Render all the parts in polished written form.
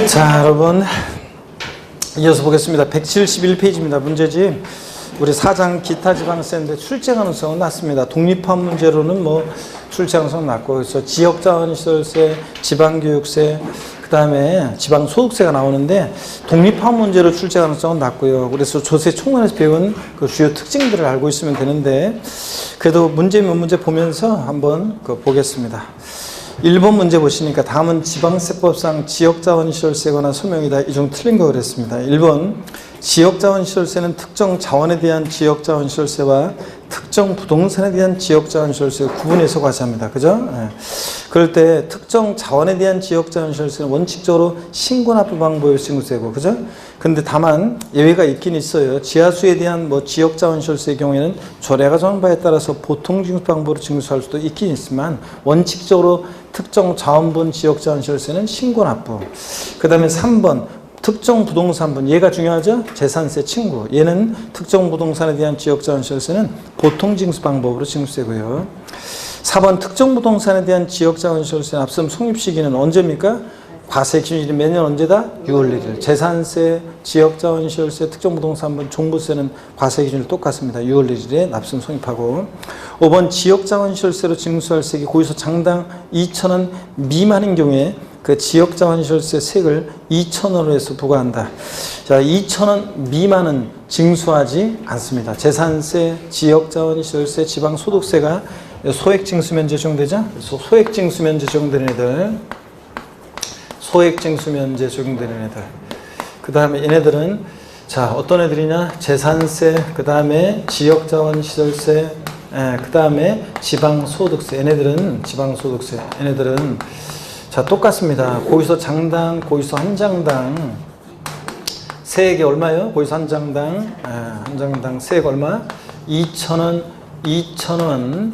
자, 여러분 이어서 보겠습니다. 171페이지입니다. 문제집 우리 4장 기타 지방세인데 출제 가능성은 낮습니다. 독립화 문제로는 뭐 출제 가능성은 낮고, 그래서 지역자원시설세, 지방교육세, 그 다음에 지방소득세가 나오는데 독립화 문제로 출제 가능성은 낮고요. 그래서 조세 총론에서 배운 그 주요 특징들을 알고 있으면 되는데, 그래도 문제 몇 문제 보면서 한번 보겠습니다. 1번 문제 보시니까 다음은 지방세법상 지역자원시설세에 관한 소명이다. 이 중 틀린 거 그랬습니다. 1번 지역자원시설세는 특정 자원에 대한 지역자원시설세와 특정 부동산에 대한 지역자원시설세를 구분해서 과세합니다. 그죠? 네. 그럴 때 특정 자원에 대한 지역자원시설세는 원칙적으로 신고납부 방법의 징수세고, 그죠? 근데 다만 예외가 있긴 있어요. 지하수에 대한 뭐 지역자원시설세의 경우에는 조례가 정한 바에 따라서 보통징수 방법으로 징수할 수도 있긴 있지만, 원칙적으로 특정 자원분 지역자원시설세는 신고납부. 그 다음에 3번 특정 부동산분, 얘가 중요하죠? 재산세 친구. 얘는 특정 부동산에 대한 지역자원시설세는 보통징수 방법으로 징수되고요. 4번 특정 부동산에 대한 지역자원시설세는 앞선 성립 시기는 언제입니까? 과세 기준일이 매년 언제다? 6월 1일. 재산세, 지역자원시설세, 특정부동산분, 종부세는 과세 기준이 똑같습니다. 6월 1일에 납승 성립하고. 5번 지역자원시설세로 징수할 세액이 고유소 장당 2,000원 미만인 경우에 그 지역자원시설세 세액을 2,000원으로 해서 부과한다. 자, 2,000원 미만은 징수하지 않습니다. 재산세, 지역자원시설세, 지방소득세가 소액징수면제 적용되죠? 그래서 소액징수면제 적용되는 애들, 소액징수면제 적용되는 애들. 그 다음에 얘네들은 자 어떤 애들이냐? 재산세, 그 다음에 지역자원시설세, 그 다음에 지방소득세. 얘네들은 지방소득세. 얘네들은 자 똑같습니다. 고유소 장당, 고유소 한 장당 세액이 얼마예요? 고유소 한 장당, 한 장당 세액 얼마? 2,000원, 2,000원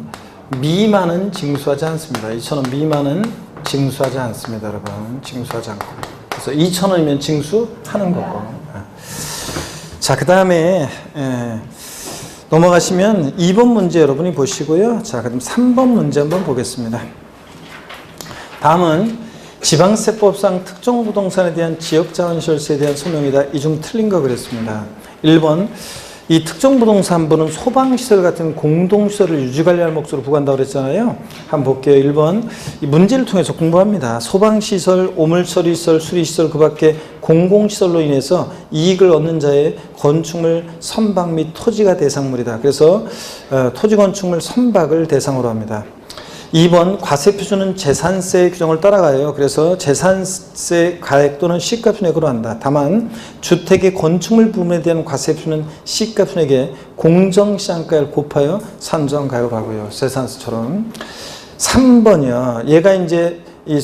미만은 징수하지 않습니다. 2,000원 미만은 징수하지 않습니다, 여러분. 징수하지 않고. 그래서 2,000원이면 징수하는 거고. 자, 그 다음에 넘어가시면 2번 문제 여러분이 보시고요. 자, 그럼 3번 문제 한번 보겠습니다. 다음은 지방세법상 특정 부동산에 대한 지역자원시설세에 대한 소명이다. 이 중 틀린 거 그랬습니다. 1번 이 특정 부동산분은 소방시설 같은 공동시설을 유지관리할 목적으로 부과한다고 그랬잖아요. 한번 볼게요. 1번 이 문제를 통해서 공부합니다. 소방시설, 오물처리시설, 수리시설 그 밖에 공공시설로 인해서 이익을 얻는 자의 건축물 선박 및 토지가 대상물이다. 그래서 토지 건축물 선박을 대상으로 합니다. 2번 과세 표준은 재산세 규정을 따라가요. 그래서 재산세 가액 또는 시가순액으로 한다. 다만 주택의 건축물 부분에 대한 과세 표준은 시가순액에 공정시장가를 곱하여 산정가액으로 하고요. 재산세처럼. 3번이요. 얘가 이제 이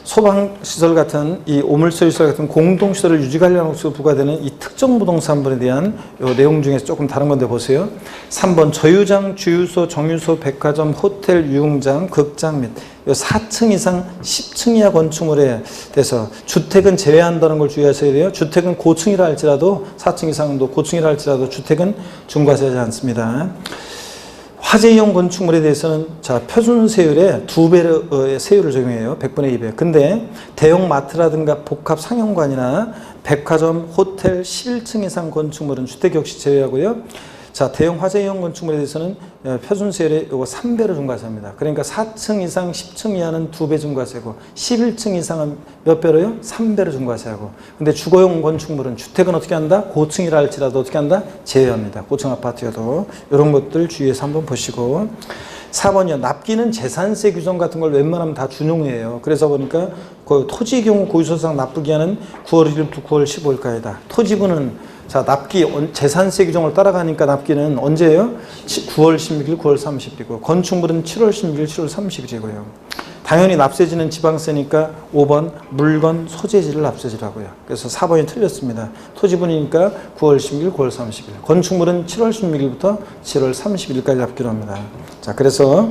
소방시설 같은 이 오물처리시설 같은 공동시설을 유지관리하는 것으로 부과되는 이 특정 부동산분에 대한 요 내용 중에서 조금 다른 건데 보세요. 3번 저유장, 주유소, 정유소, 백화점, 호텔, 유흥장, 극장 및 4층 이상 10층 이하 건축물에 대해서 주택은 제외한다는 걸 주의하셔야 돼요. 주택은 고층이라 할지라도 4층 이상도 고층이라 할지라도 주택은 중과세하지 않습니다. 화재이용 건축물에 대해서는 자 표준세율의 2배의 세율을 적용해요. 100분의 2배. 근데 대형 마트라든가 복합 상용관이나 백화점, 호텔 11층 이상 건축물은 주택 역시 제외하고요. 자 대형 화재이용 건축물에 대해서는 표준세율의 요거 3배를 중과세합니다. 그러니까 4층 이상 10층 이하는 2배 중과세고 11층 이상은 몇 배로요? 3배를 중과세하고. 근데 주거용 건축물은 주택은 어떻게 한다? 고층이라 할지라도 어떻게 한다? 제외합니다. 고층 아파트여도. 이런 것들 주의해서 한번 보시고. 4번이요. 납기는 재산세 규정 같은 걸 웬만하면 다 준용해요. 그래서 보니까 그 토지의 경우 고유소득상 납부기한은 9월 1일부터 9월 15일까지다. 토지분은 자 납기 재산세 규정을 따라가니까 납기는 언제예요? 9월 16일, 9월 30일이고 건축물은 7월 16일, 7월 30일이고요. 당연히 납세지는 지방세니까 5번 물건 소재지를 납세지라고요. 그래서 4번이 틀렸습니다. 토지분이니까 9월 16일, 9월 30일. 건축물은 7월 16일부터 7월 30일까지 납기로 합니다. 자 그래서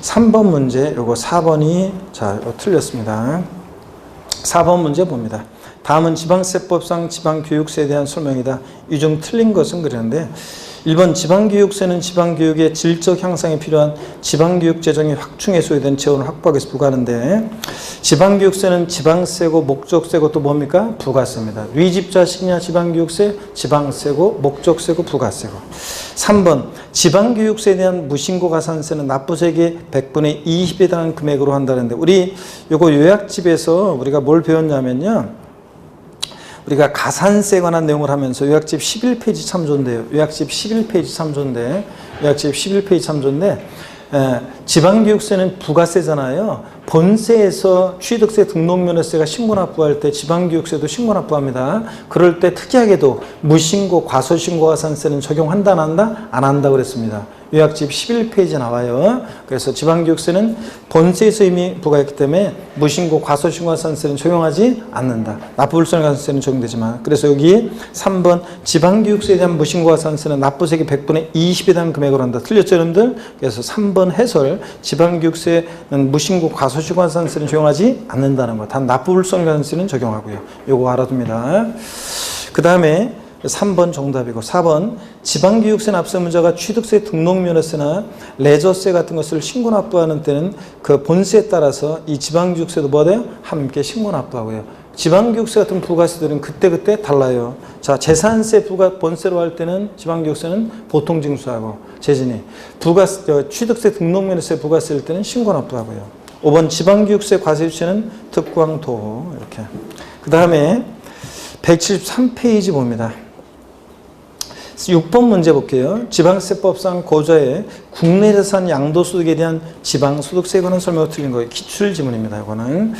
3번 문제 요거 4번이 자 틀렸습니다. 4번 문제 봅니다. 다음은 지방세법상 지방교육세에 대한 설명이다. 이 중 틀린 것은 그랬는데 1번 지방교육세는 지방교육의 질적 향상에 필요한 지방교육 재정이 확충에 소요된 재원을 확보하기 위해서 부과하는데 지방교육세는 지방세고 목적세고 또 뭡니까? 부가세입니다. 네 집 자식이냐 지방교육세, 지방세고 목적세고 부가세고. 3번 지방교육세에 대한 무신고 가산세는 납부세액의 100분의 20에 해당하는 금액으로 한다는데 우리 요거 요약집에서 우리가 뭘 배웠냐면요. 우리가 가산세에 관한 내용을 하면서 요약집 11페이지 참 좋은데요. 요약집 11페이지 참 좋은데 요약집 11페이지 참 좋은데 지방교육세는 부가세잖아요. 본세에서 취득세 등록면허세가 신고납부할 때 지방교육세도 신고납부합니다. 그럴 때 특이하게도 무신고 과소신고가산세는 적용한다 안 한다? 안 한다 그랬습니다. 요약집 11페이지에 나와요. 그래서 지방교육세는 본세에서 이미 부과했기 때문에 무신고 과소신고가산세는 적용하지 않는다. 납부불성가산세는 적용되지만 그래서 여기 3번 지방교육세에 대한 무신고가산세는 납부세액의 100분의 20에 대한 금액으로 한다. 틀렸죠 여러분들? 그래서 3번 해설 지방교육세는 무신고 과소신고가산세는 적용하지 않는다는 거. 단 납부불성가산세는 적용하고요. 요거 알아둡니다. 그 다음에 3번 정답이고 4번 지방교육세 납세문자가 취득세 등록면허세나 레저세 같은 것을 신고납부하는 때는 그 본세에 따라서 이 지방교육세도 뭐 돼요? 함께 신고납부하고요. 지방교육세 같은 부가세들은 그때그때 달라요. 자, 재산세 본세로 할 때는 지방교육세는 보통징수하고 재진이 취득세 등록면허세 부가세일 때는 신고납부하고요. 5번 지방교육세 과세유치는 특광도 이렇게. 그 다음에 173페이지 봅니다. 6번 문제 볼게요. 지방세법상 고좌의 국내자산 양도소득에 대한 지방소득세에 관한 설명을 틀린 거예요. 기출지문입니다. 이거는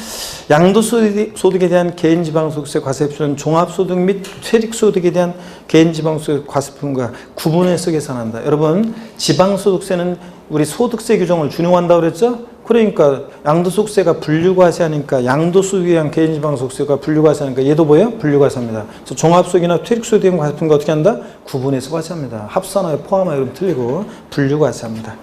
양도소득에 대한 개인지방소득세 과세표는 종합소득 및 퇴직소득에 대한 개인지방소득 과세표과 구분해서 계산한다. 여러분 지방소득세는 우리 소득세 규정을 준용한다고 그랬죠? 그러니까 양도소득세가 분류과세하니까 양도소득에 대한 개인지방소득세가 분류과세하니까 얘도 뭐예요? 분류과세입니다. 그래서 종합소득이나 퇴직소득에 대한 과세표는 어떻게 한다? 구분해서 과세합니다. 합산하여 포함하여 이러면 틀리고 분류과세합니다.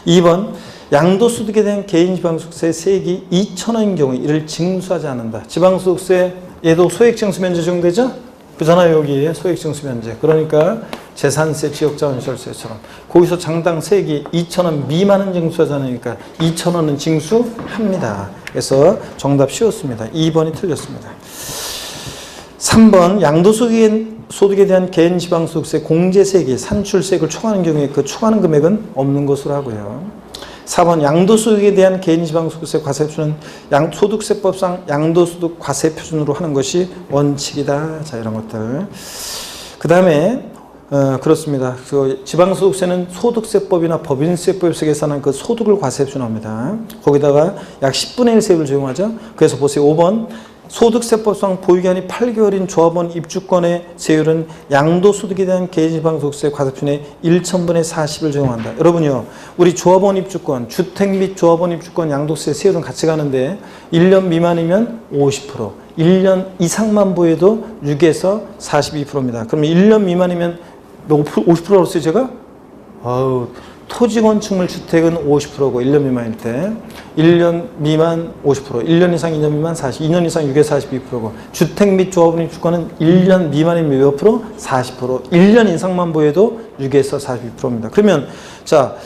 2번 양도소득에 대한 개인지방소득세 세액이 2,000원인 경우 이를 징수하지 않는다. 지방소득세 얘도 소액징수면제 적용되죠? 그잖아요. 여기 소액징수면제. 그러니까 재산세, 지역자원시설세처럼 거기서 장당 세액이 2,000원 미만은 징수하지 않으니까 2,000원은 징수합니다. 그래서 정답 쉬웠습니다. 2번이 틀렸습니다. 3번 양도소득에 대한 개인지방소득세 공제세액이 산출세액을 초과하는 경우에 그 초과하는 금액은 없는 것으로 하고요. 4번 양도소득에 대한 개인지방소득세 과세표준은 소득세법상 양도소득 과세표준으로 하는 것이 원칙이다. 자, 이런 것들. 그 다음에 그렇습니다. 그 지방소득세는 소득세법이나 법인세법에서 계산한 그 소득을 과세표준합니다. 거기다가 약 10분의 1 세율을 적용하죠. 그래서 보세요. 5번 소득세법상 보유기한이 8개월인 조합원 입주권의 세율은 양도소득에 대한 개인지방소득세 과세표준의 1,000분의 40을 적용한다. 여러분요, 우리 조합원 입주권, 주택 및 조합원 입주권 양도세 세율은 같이 가는데 1년 미만이면 50%, 1년 이상만 보여도 6에서 42%입니다. 그러면 1년 미만이면 50%라고 했어요, 제가? 토지 건축물 주택은 50%고 1년 미만일 때 1년 미만 50%, 1년 이상 2년 미만 40%, 2년 이상 6에서 42%고 주택 및 조합원 입주권은 1년 미만이면 몇 프로? 40%, 1년 이상만 보여도 6에서 42%입니다. 그러면 자,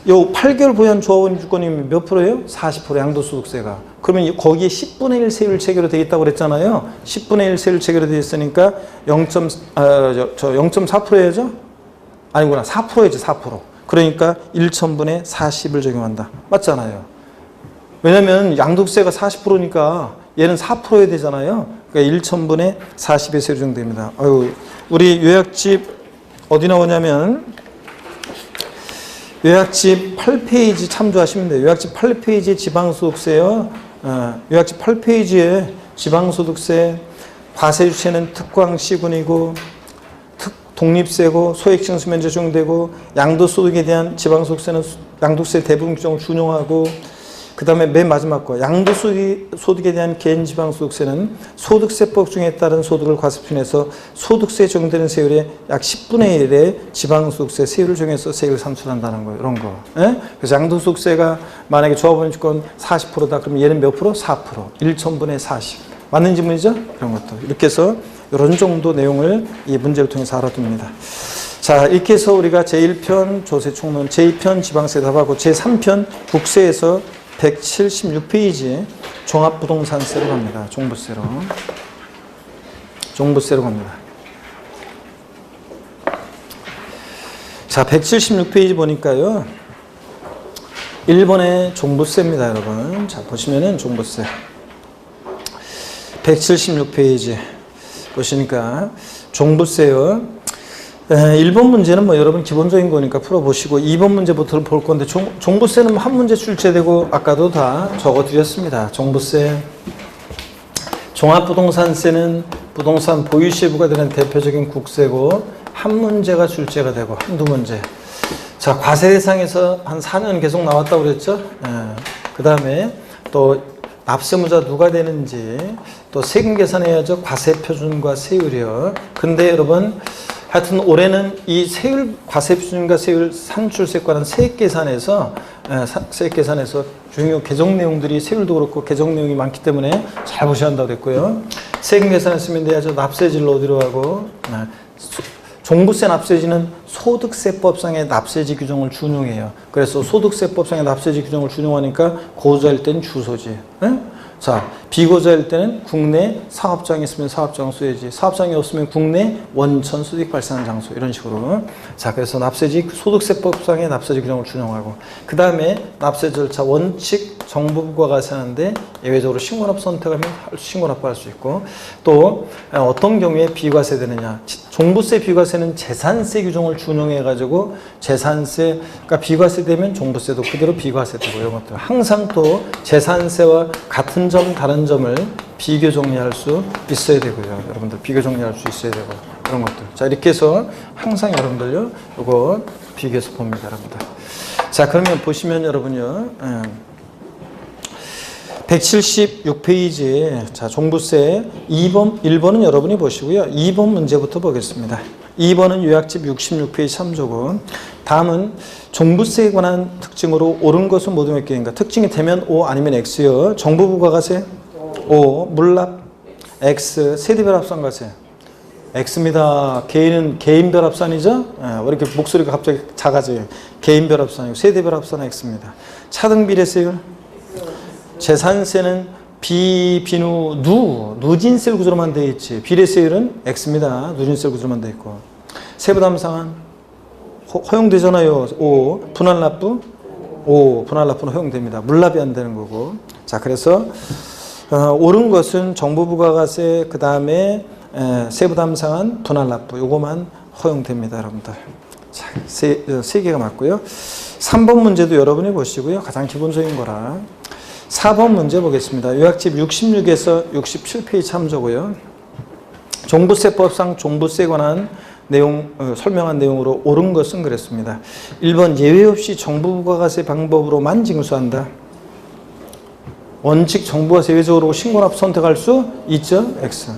요 8개월 보유한 조합원 입주권이면 몇 프로예요? 40% 양도소득세가. 그러면 거기에 10분의 1 세율 체결이 되어 있다고 그랬잖아요. 10분의 1 세율 체결이 되어 있으니까 0.4%야죠? 아니구나. 4%야지, 4%. 그러니까 1,000분의 40을 적용한다. 맞잖아요. 왜냐면 양도세가 40%니까 얘는 4%여야 되잖아요. 그러니까 1,000분의 40의 세율 적용됩니다. 우리 요약집 어디 나오냐면 요약집 8페이지 참조하시면 돼요. 요약집 8페이지에 지방소득세요. 요약집 8페이지에 지방소득세 과세주체는 특광시군이고 독립세고 소액징수면제 적용되고 양도소득에 대한 지방소득세는 양도세 대부분 규정을 준용하고 그 다음에 맨 마지막 거 양도소득에 대한 개인지방소득세는 소득세법 중에 따른 소득을 과세표준해서 소득세에 적용되는 세율의 약 10분의 1의 지방소득세 세율을 적용해서 세율을 산출한다는 거예요. 이런 거. 예? 그래서 양도소득세가 만약에 조합원 입주권 40%다. 그러면 얘는 몇 프로? 4%. 1,000분의 40. 맞는 지문이죠? 그런 것도. 이렇게 해서 이런 정도 내용을 이 문제를 통해서 알아둡니다. 자, 이렇게 해서 우리가 제1편 조세총론, 제2편 지방세 답하고 제3편 국세에서 176페이지 종합부동산세로 갑니다. 종부세로. 종부세로 갑니다. 자, 176페이지 보니까요. 1번의 종부세입니다, 여러분. 자, 보시면은 종부세. 176페이지 보시니까 종부세요. 1번 문제는 뭐 여러분 기본적인 거니까 풀어보시고 2번 문제부터 볼 건데 종부세는 한 문제 출제되고 아까도 다 적어드렸습니다. 종부세. 종합부동산세는 부동산 보유시에 부과되는 대표적인 국세고 한 문제가 출제가 되고 한두 문제. 자, 과세 대상에서 한 4년 계속 나왔다고 그랬죠. 그 다음에 또 납세무자 누가 되는지 또 세금 계산해야죠. 과세 표준과 세율이요. 근데 여러분 하여튼 올해는 이 세율, 과세 표준과 세율 산출세과는 세액 계산에서 중요 개정 내용들이 세율도 그렇고 개정 내용이 많기 때문에 잘 보셔야 한다고 그랬고요. 세금 계산했으면 돼야죠. 납세지를 어디로 하고 종부세 납세지는 소득세법상의 납세지 규정을 준용해요. 그래서 소득세법상의 납세지 규정을 준용하니까 고자일 때는 주소지. 자, 비고자일 때는 국내 사업장이 있으면 사업장 소유지, 사업장이 없으면 국내 원천 수익 발생하는 장소, 이런 식으로. 자, 그래서 납세지, 소득세법상의 납세지 규정을 준용하고, 그 다음에 납세 절차 원칙 정부부가 과세하는데 예외적으로 신고납 선택하면 신고납할 수 있고, 또 어떤 경우에 비과세되느냐. 종부세 비과세는 재산세 규정을 준용해가지고 재산세가 비과세되면 종부세도 그대로 비과세되고, 이런 것들. 항상 또 재산세와 같은 점, 다른 점을 비교 정리할 수 있어야 되고요. 여러분들 비교 정리할 수 있어야 되고, 그런 것들. 자, 이렇게 해서 항상 여러분들요, 이거 비교해서 봅니다, 여러분들. 자, 그러면 보시면 여러분요, 176페이지, 자, 종부세 1번은 여러분이 보시고요. 2번 문제부터 보겠습니다. 2번은 요약집 66페이지 3조고, 다음은 종부세에 관한 특징으로 옳은 것은 모두 몇 개인가? 특징이 되면 O 아니면 X요. 정부부가세 O, 물납 X, 세대별 합산과세 X입니다. 개인은 개인별 합산이죠? 왜 이렇게 목소리가 갑자기 작아져요? 개인별 합산이고 세대별 합산은 X입니다. 차등비례세율, 재산세는 비누 누진세 구조로만 되어 있지. 비례세율은 X입니다. 누진세 구조로만 되어 있고. 세부담상한 허용되잖아요. O. 분할납부 O. 분할납부는 허용됩니다. 물납이 안 되는 거고. 자, 그래서 옳은 것은 정부부가세, 그 다음에 세부담상한 분할납부, 요거만 허용됩니다, 여러분들. 자, 세 개가 맞고요. 3번 문제도 여러분이 보시고요. 가장 기본적인 거라. 4번 문제 보겠습니다. 요약집 66에서 67페이지 참조고요. 종부세법상 종부세에 관한 내용, 설명한 내용으로 옳은 것은 그랬습니다. 1번 예외 없이 정부부가세 방법으로만 징수한다. 원칙 정부가세 예외적으로 신고납 선택할 수 있죠. X.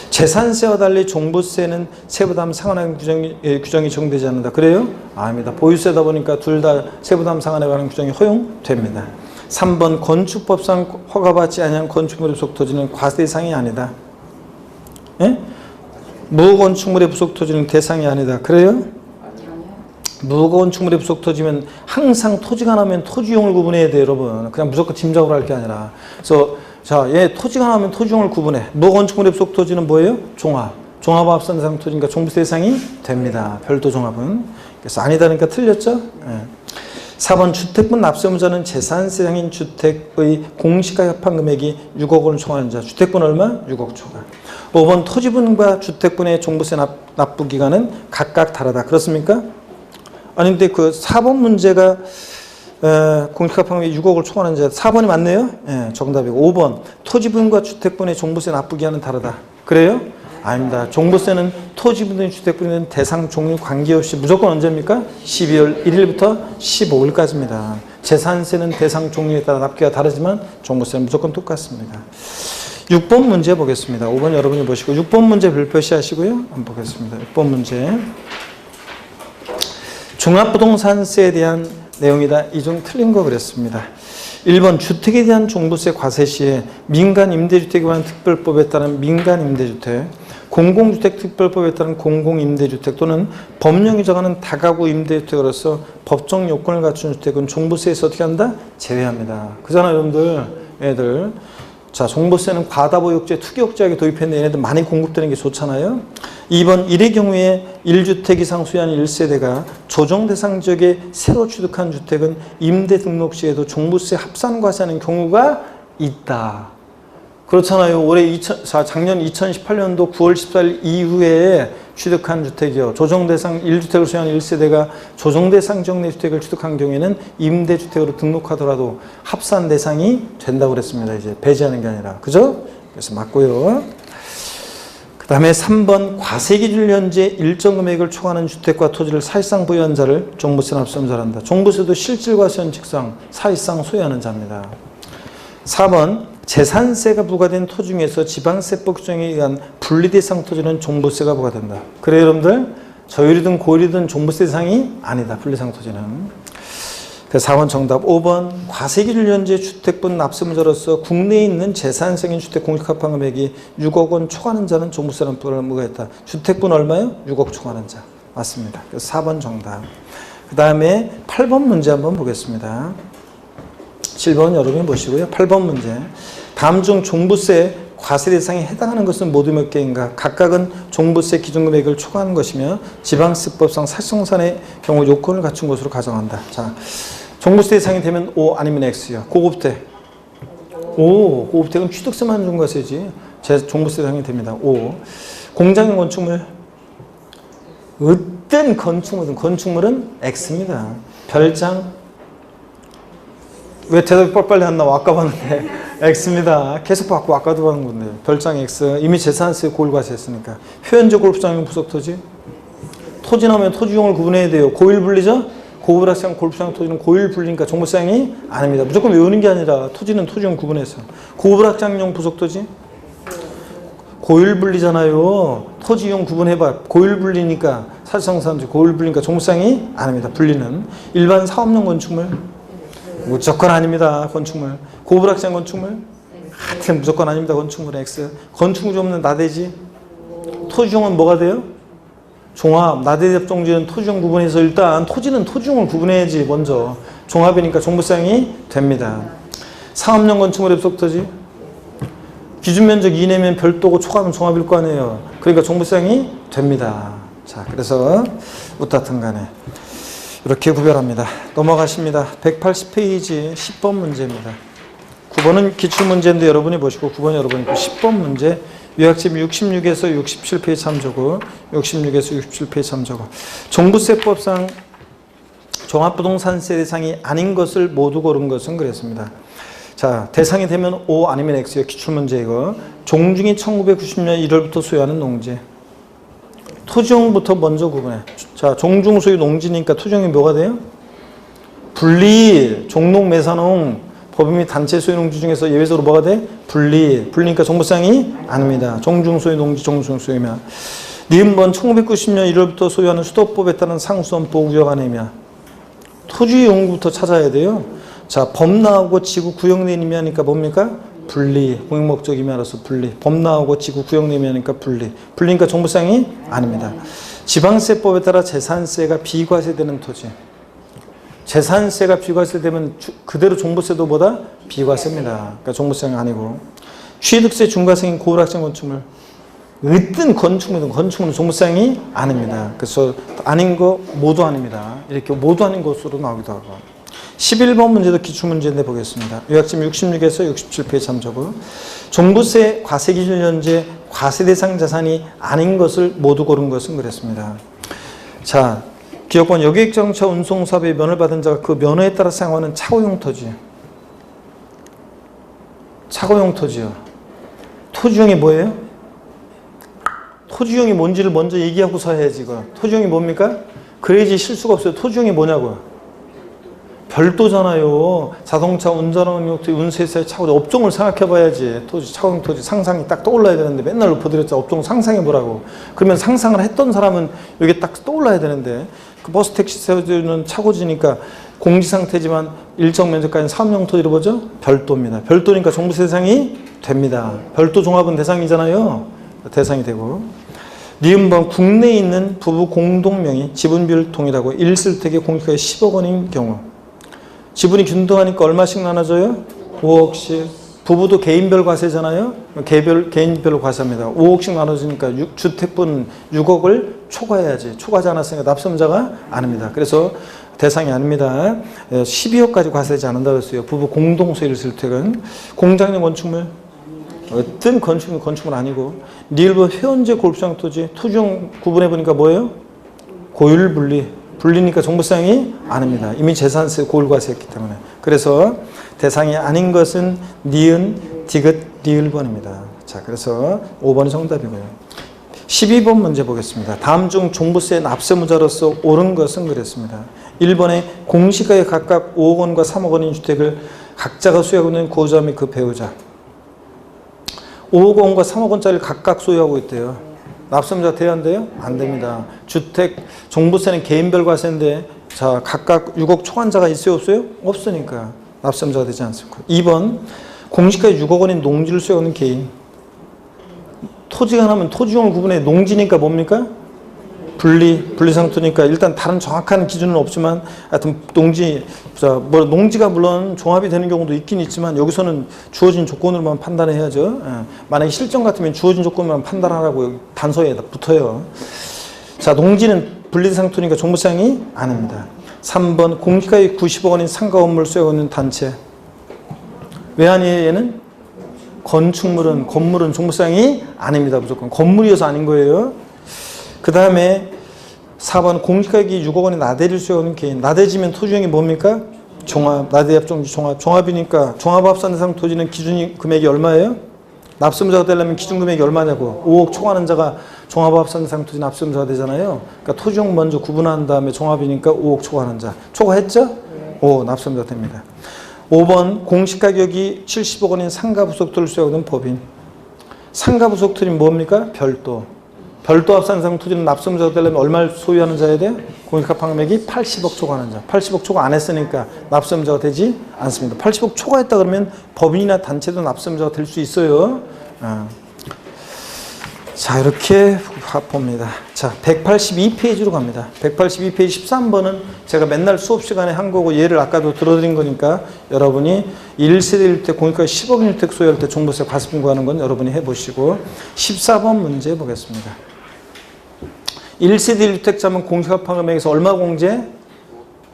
재산세와 달리 종부세는 세부담 상환하는 규정이 적용되지 않는다. 그래요? 아닙니다. 보유세다 보니까 둘 다 세부담 상환에 관한 규정이 허용됩니다. 3번 건축법상 허가받지 아니한 건축물의 부속 토지는 과세 대상이 아니다. 예? 무건축물의 부속 토지는 대상이 아니다. 그래요? 무건축물의 부속 토지면 항상 토지가 나면 토지용을 구분해야 돼요, 여러분. 그냥 무조건 짐작으로 할 게 아니라. 그래서 자, 토지가 나면 토지용을 구분해. 무건축물의 부속 토지는 뭐예요? 종합합산 대상 토지니까 종부세 대상이 됩니다. 별도 종합은. 그래서 아니다니까 틀렸죠? 예. 4번 주택분 납세무자는 재산세상인 주택의 공시가 합한 금액이 6억 원을 초과하는 자. 주택분 얼마? 6억 초과. 5번 토지분과 주택분의 종부세 납부 기간은 각각 다르다. 그렇습니까? 아니 근데 그 4번 문제가 공시가 합한 금액이 6억을 초과하는 자. 4번이 맞네요? 예, 정답이고. 5번 토지분과 주택분의 종부세 납부 기간은 다르다. 그래요? 아닙니다. 종부세는 토지분의 주택분의 대상 종류 관계없이 무조건 언제입니까? 12월 1일부터 15일까지입니다. 재산세는 대상 종류에 따라 납기가 다르지만 종부세는 무조건 똑같습니다. 6번 문제 보겠습니다. 5번 여러분이 보시고 6번 문제 별표시 하시고요. 한번 보겠습니다. 6번 문제. 종합부동산세에 대한 내용이다. 이 중 틀린 거 그랬습니다. 1번 주택에 대한 종부세 과세 시에 민간 임대주택에 관한 특별법에 따른 민간 임대주택, 공공주택특별법에 따른 공공임대주택 또는 법령이 정하는 다가구 임대주택으로서 법정 요건을 갖춘 주택은 종부세에서 어떻게 한다? 제외합니다. 그잖아요, 여러분들. 얘들. 자, 종부세는 과다보유세, 투기억제하게 도입했는데 얘네들 많이 공급되는 게 좋잖아요. 2번, 이의 경우에 1주택 이상 소유하는 1세대가 조정 대상 지역에 새로 취득한 주택은 임대 등록 시에도 종부세 합산과세하는 경우가 있다. 그렇잖아요. 작년 2018년도 9월 14일 이후에 취득한 주택이요. 조정 대상 1주택을 소유하는 1세대가 조정 대상 지역 내 주택을 취득한 경우에는 임대주택으로 등록하더라도 합산 대상이 된다고 그랬습니다. 이제 배제하는 게 아니라. 그죠? 그래서 맞고요. 그 다음에 3번 과세기준 현재 일정 금액을 초과하는 주택과 토지를 사실상 보유한 자를 종부세는 합산자란다. 종부세도 실질과세원 직상 사실상 소유하는 자입니다. 4번 재산세가 부과된 토지 중에서 지방세법 규정에 의한 분리대상 토지는 종부세가 부과된다. 그래요, 여러분들? 저율이든 고율이든 종부세 대상이 아니다. 분리대상 토지는. 그래서 4번 정답. 5번 과세기준 현재 주택분 납세문자로서 국내에 있는 재산생인 주택 공시합판 금액이 6억 원 초과하는 자는 종부세는 부과했다. 주택분 얼마요? 6억 초과하는 자. 맞습니다. 그래서 4번 정답. 그 다음에 8번 문제 한번 보겠습니다. 7번 여러분이 보시고요. 8번 문제. 다음 중 종부세 과세 대상에 해당하는 것은 모두 몇 개인가? 각각은 종부세 기준금액을 초과하는 것이며 지방세법상 사실성산의 경우 요건을 갖춘 것으로 가정한다. 자, 종부세 대상이 되면 O 아니면 X요. 고급택. O. 고급택은 취득세만 준 것이지. 종부세 대상이 됩니다. O. 공장용 건축물. 어떤 건축물은 X입니다. 별장. 왜 대답이 빨리빨리 안 나와? 아까 봤는데 X입니다. 계속 받고 아까도 받은 건데 별장 X. 이미 재산세 고일과세 했으니까. 효연적 골프장용 부속토지. 토지 나오면 토지용을 구분해야 돼요. 고일분리죠? 고급학생 골프장 토지는 고일분리니까 종부세상이 아닙니다. 무조건 외우는 게 아니라 토지는 토지용 구분해서. 고급학장용 부속토지. 고일분리잖아요. 토지용 구분해봐. 고일분리니까 사실상산 고일분리니까 종부세상이 아닙니다. 분리는. 일반 사업용 건축물. 무조건 아닙니다. 건축물. 고불확장 건축물? 하여튼 무조건 아닙니다. 건축물 X. 건축물이 없는 나대지? 토지용은 뭐가 돼요? 종합. 나대접종지는 토지용 구분해서 일단 토지는 토지용을 구분해야지 먼저. 종합이니까 종부세상이 됩니다. 상업용 건축물의 부속토지? 기준면적 이내면 별도고 초과하면 종합일 거 아니에요. 그러니까 종부세상이 됩니다. 자, 그래서 우타튼 간에 이렇게 구별합니다. 넘어가십니다. 180페이지 10번 문제입니다. 9번은 기출문제인데 여러분이 보시고 9번 여러분이 10번 문제 요약집 66에서 67페이지 참조고 66에서 67페이지 참조고 종부세법상 종합부동산세 대상이 아닌 것을 모두 고른 것은 그랬습니다. 자, 대상이 되면 O 아니면 X요. 기출문제 이거. 종중이 1990년 1월부터 소유하는 농지. 토지용부터 먼저 구분해. 자, 종중 소유 농지니까 토지용이 뭐가 돼요? 분리, 종농, 매사농, 법인 및 단체 소유 농지 중에서 예외적으로 뭐가 돼? 분리니까 종부세상이 아닙니다. 종중 소유 농지, 종중 소유면. 니은번 1990년 1월부터 소유하는 수도법에 따른 상수원 보호구역 안에면 토지 용구부터 찾아야 돼요. 자, 법 나오고 지구 구역 내 의미하니까 뭡니까? 분리, 공익목적 의미하라서 분리. 법 나오고 지구 구역 내 의미하니까 분리. 분리니까 종부세상이 아닙니다. 지방세법에 따라 재산세가 비과세되는 토지. 재산세가 비과세되면 그대로 종부세도 보다 비과세입니다. 그러니까 종부세는 아니고. 취득세 중과세인 고율학생 건축물. 어떤 건축물은 종부세상이 아닙니다. 그래서 아닌 거 모두 아닙니다. 이렇게 모두 아닌 것으로 나오기도 하고. 11번 문제도 기출문제인데 보겠습니다. 요약집 66에서 67페이지 참조고 종부세 과세기준 현재 과세 대상 자산이 아닌 것을 모두 고른 것은 그랬습니다. 자, 기업권 여객정차 운송사업의 면허를 받은 자가 그 면허에 따라 사용하는 차고용 토지. 차고용 토지요. 토지용이 뭐예요? 토지용이 뭔지를 먼저 얘기하고서 해야지. 이거. 토지용이 뭡니까? 그래야지 실수가 없어요. 토지용이 뭐냐고요? 별도잖아요. 자동차 운전하는 운세사의 차고 업종을 생각해 봐야지. 토지, 차고용 토지 상상이 딱 떠올라야 되는데 맨날 엎어드렸자 업종 상상해 보라고. 그러면 상상을 했던 사람은 여기 딱 떠올라야 되는데 그 버스 택시 세워주는 차고지니까 공지 상태지만 일정 면적까지는 사업용 토지로 보죠? 별도입니다. 별도니까 종부세 대상이 됩니다. 별도 종합은 대상이잖아요. 대상이 되고, 니은번 국내에 있는 부부 공동명의 지분비율 동일하고 1세대의 공시가액 10억 원인 경우, 지분이 균등하니까 얼마씩 나눠줘요? 5억씩. 부부도 개인별 과세잖아요. 개인별로 과세합니다. 5억씩 나눠지니까 주택분 6억을 초과해야지. 초과하지 않았으니까 납세자가 아닙니다. 그래서 대상이 아닙니다. 12억까지 과세하지 않는다고 했어요. 부부 공동소유 1세택은. 공장용 건축물, 어떤 건축물 아니고, 니을번 회원제 골프장 토지, 토지용 구분해보니까 뭐예요? 고율 분리니까 종부세상이 아닙니다. 이미 재산세 고율과세했기 때문에. 그래서 대상이 아닌 것은 니은, 디귿, 리을번입니다. 자, 그래서 5번이 정답이고요. 12번 문제 보겠습니다. 다음 중 종부세 납세무자로서 옳은 것은 그랬습니다. 1번에 공시가에 각각 5억 원과 3억 원인 주택을 각자가 소유하고 있는 고자 및 그 배우자. 5억 원과 3억 원짜리를 각각 소유하고 있대요. 납세무자 돼야 안 돼요? 안 됩니다. 주택, 종부세는 개인별 과세인데, 자, 각각 6억 초과자가 있어요, 없어요? 없으니까 납세무자가 되지 않습니까? 2번, 공시가에 6억 원인 농지를 소유하는 개인. 토지가 하나면 토지용을 구분해. 농지니까 뭡니까? 분리상토니까 일단 다른 정확한 기준은 없지만 하여튼 농지가 물론 종합이 되는 경우도 있긴 있지만 여기서는 주어진 조건으로만 판단해야죠. 만약에 실정 같으면 주어진 조건만 판단하라고 단서에 붙어요. 자, 농지는 분리상토니까 종부세상이 아닙니다. 3번 공시가액 90억 원인 상가 건물 소유하고 있는 단체. 왜 아니에요 얘는? 건물은 종부세상이 아닙니다. 무조건 건물이어서 아닌 거예요. 그 다음에 4번 공시가액이 6억 원의 나대를 소유하는 개인. 나대지면 토지용이 뭡니까? 종합, 나대합종지 종합이니까 종합합산 대상 토지는 기준 금액이 얼마예요? 납세무자가 되려면 기준 금액이 얼마냐고. 5억 초과하는 자가 종합합산 대상 토지 납세무자가 되잖아요. 그러니까 토지용 먼저 구분한 다음에 종합이니까 5억 초과하는 자. 초과했죠? 오, 납세무자가 됩니다. 5번 공시가격이 70억 원인 상가부속토를 소유하고 있는 법인. 상가부속토는 뭡니까? 별도 합산상 토지는 납세무자가 되려면 얼마를 소유하는 자여야 돼요? 공시가판금액이 80억 초과하는 자. 80억 초과 안 했으니까 납세무자가 되지 않습니다. 80억 초과했다 그러면 법인이나 단체도 납세무자가 될 수 있어요. 자, 이렇게 봅니다. 자, 182페이지로 갑니다. 182페이지 13번은 제가 맨날 수업 시간에 한 거고 얘를 아까도 들어드린 거니까 여러분이 1세대 1주택 공시가액 10억 주택 소유할 때 종부세 과세 분고하는 건 여러분이 해보시고 14번 문제 보겠습니다. 1세대 1주택자면 공시가판금액에서 얼마 공제?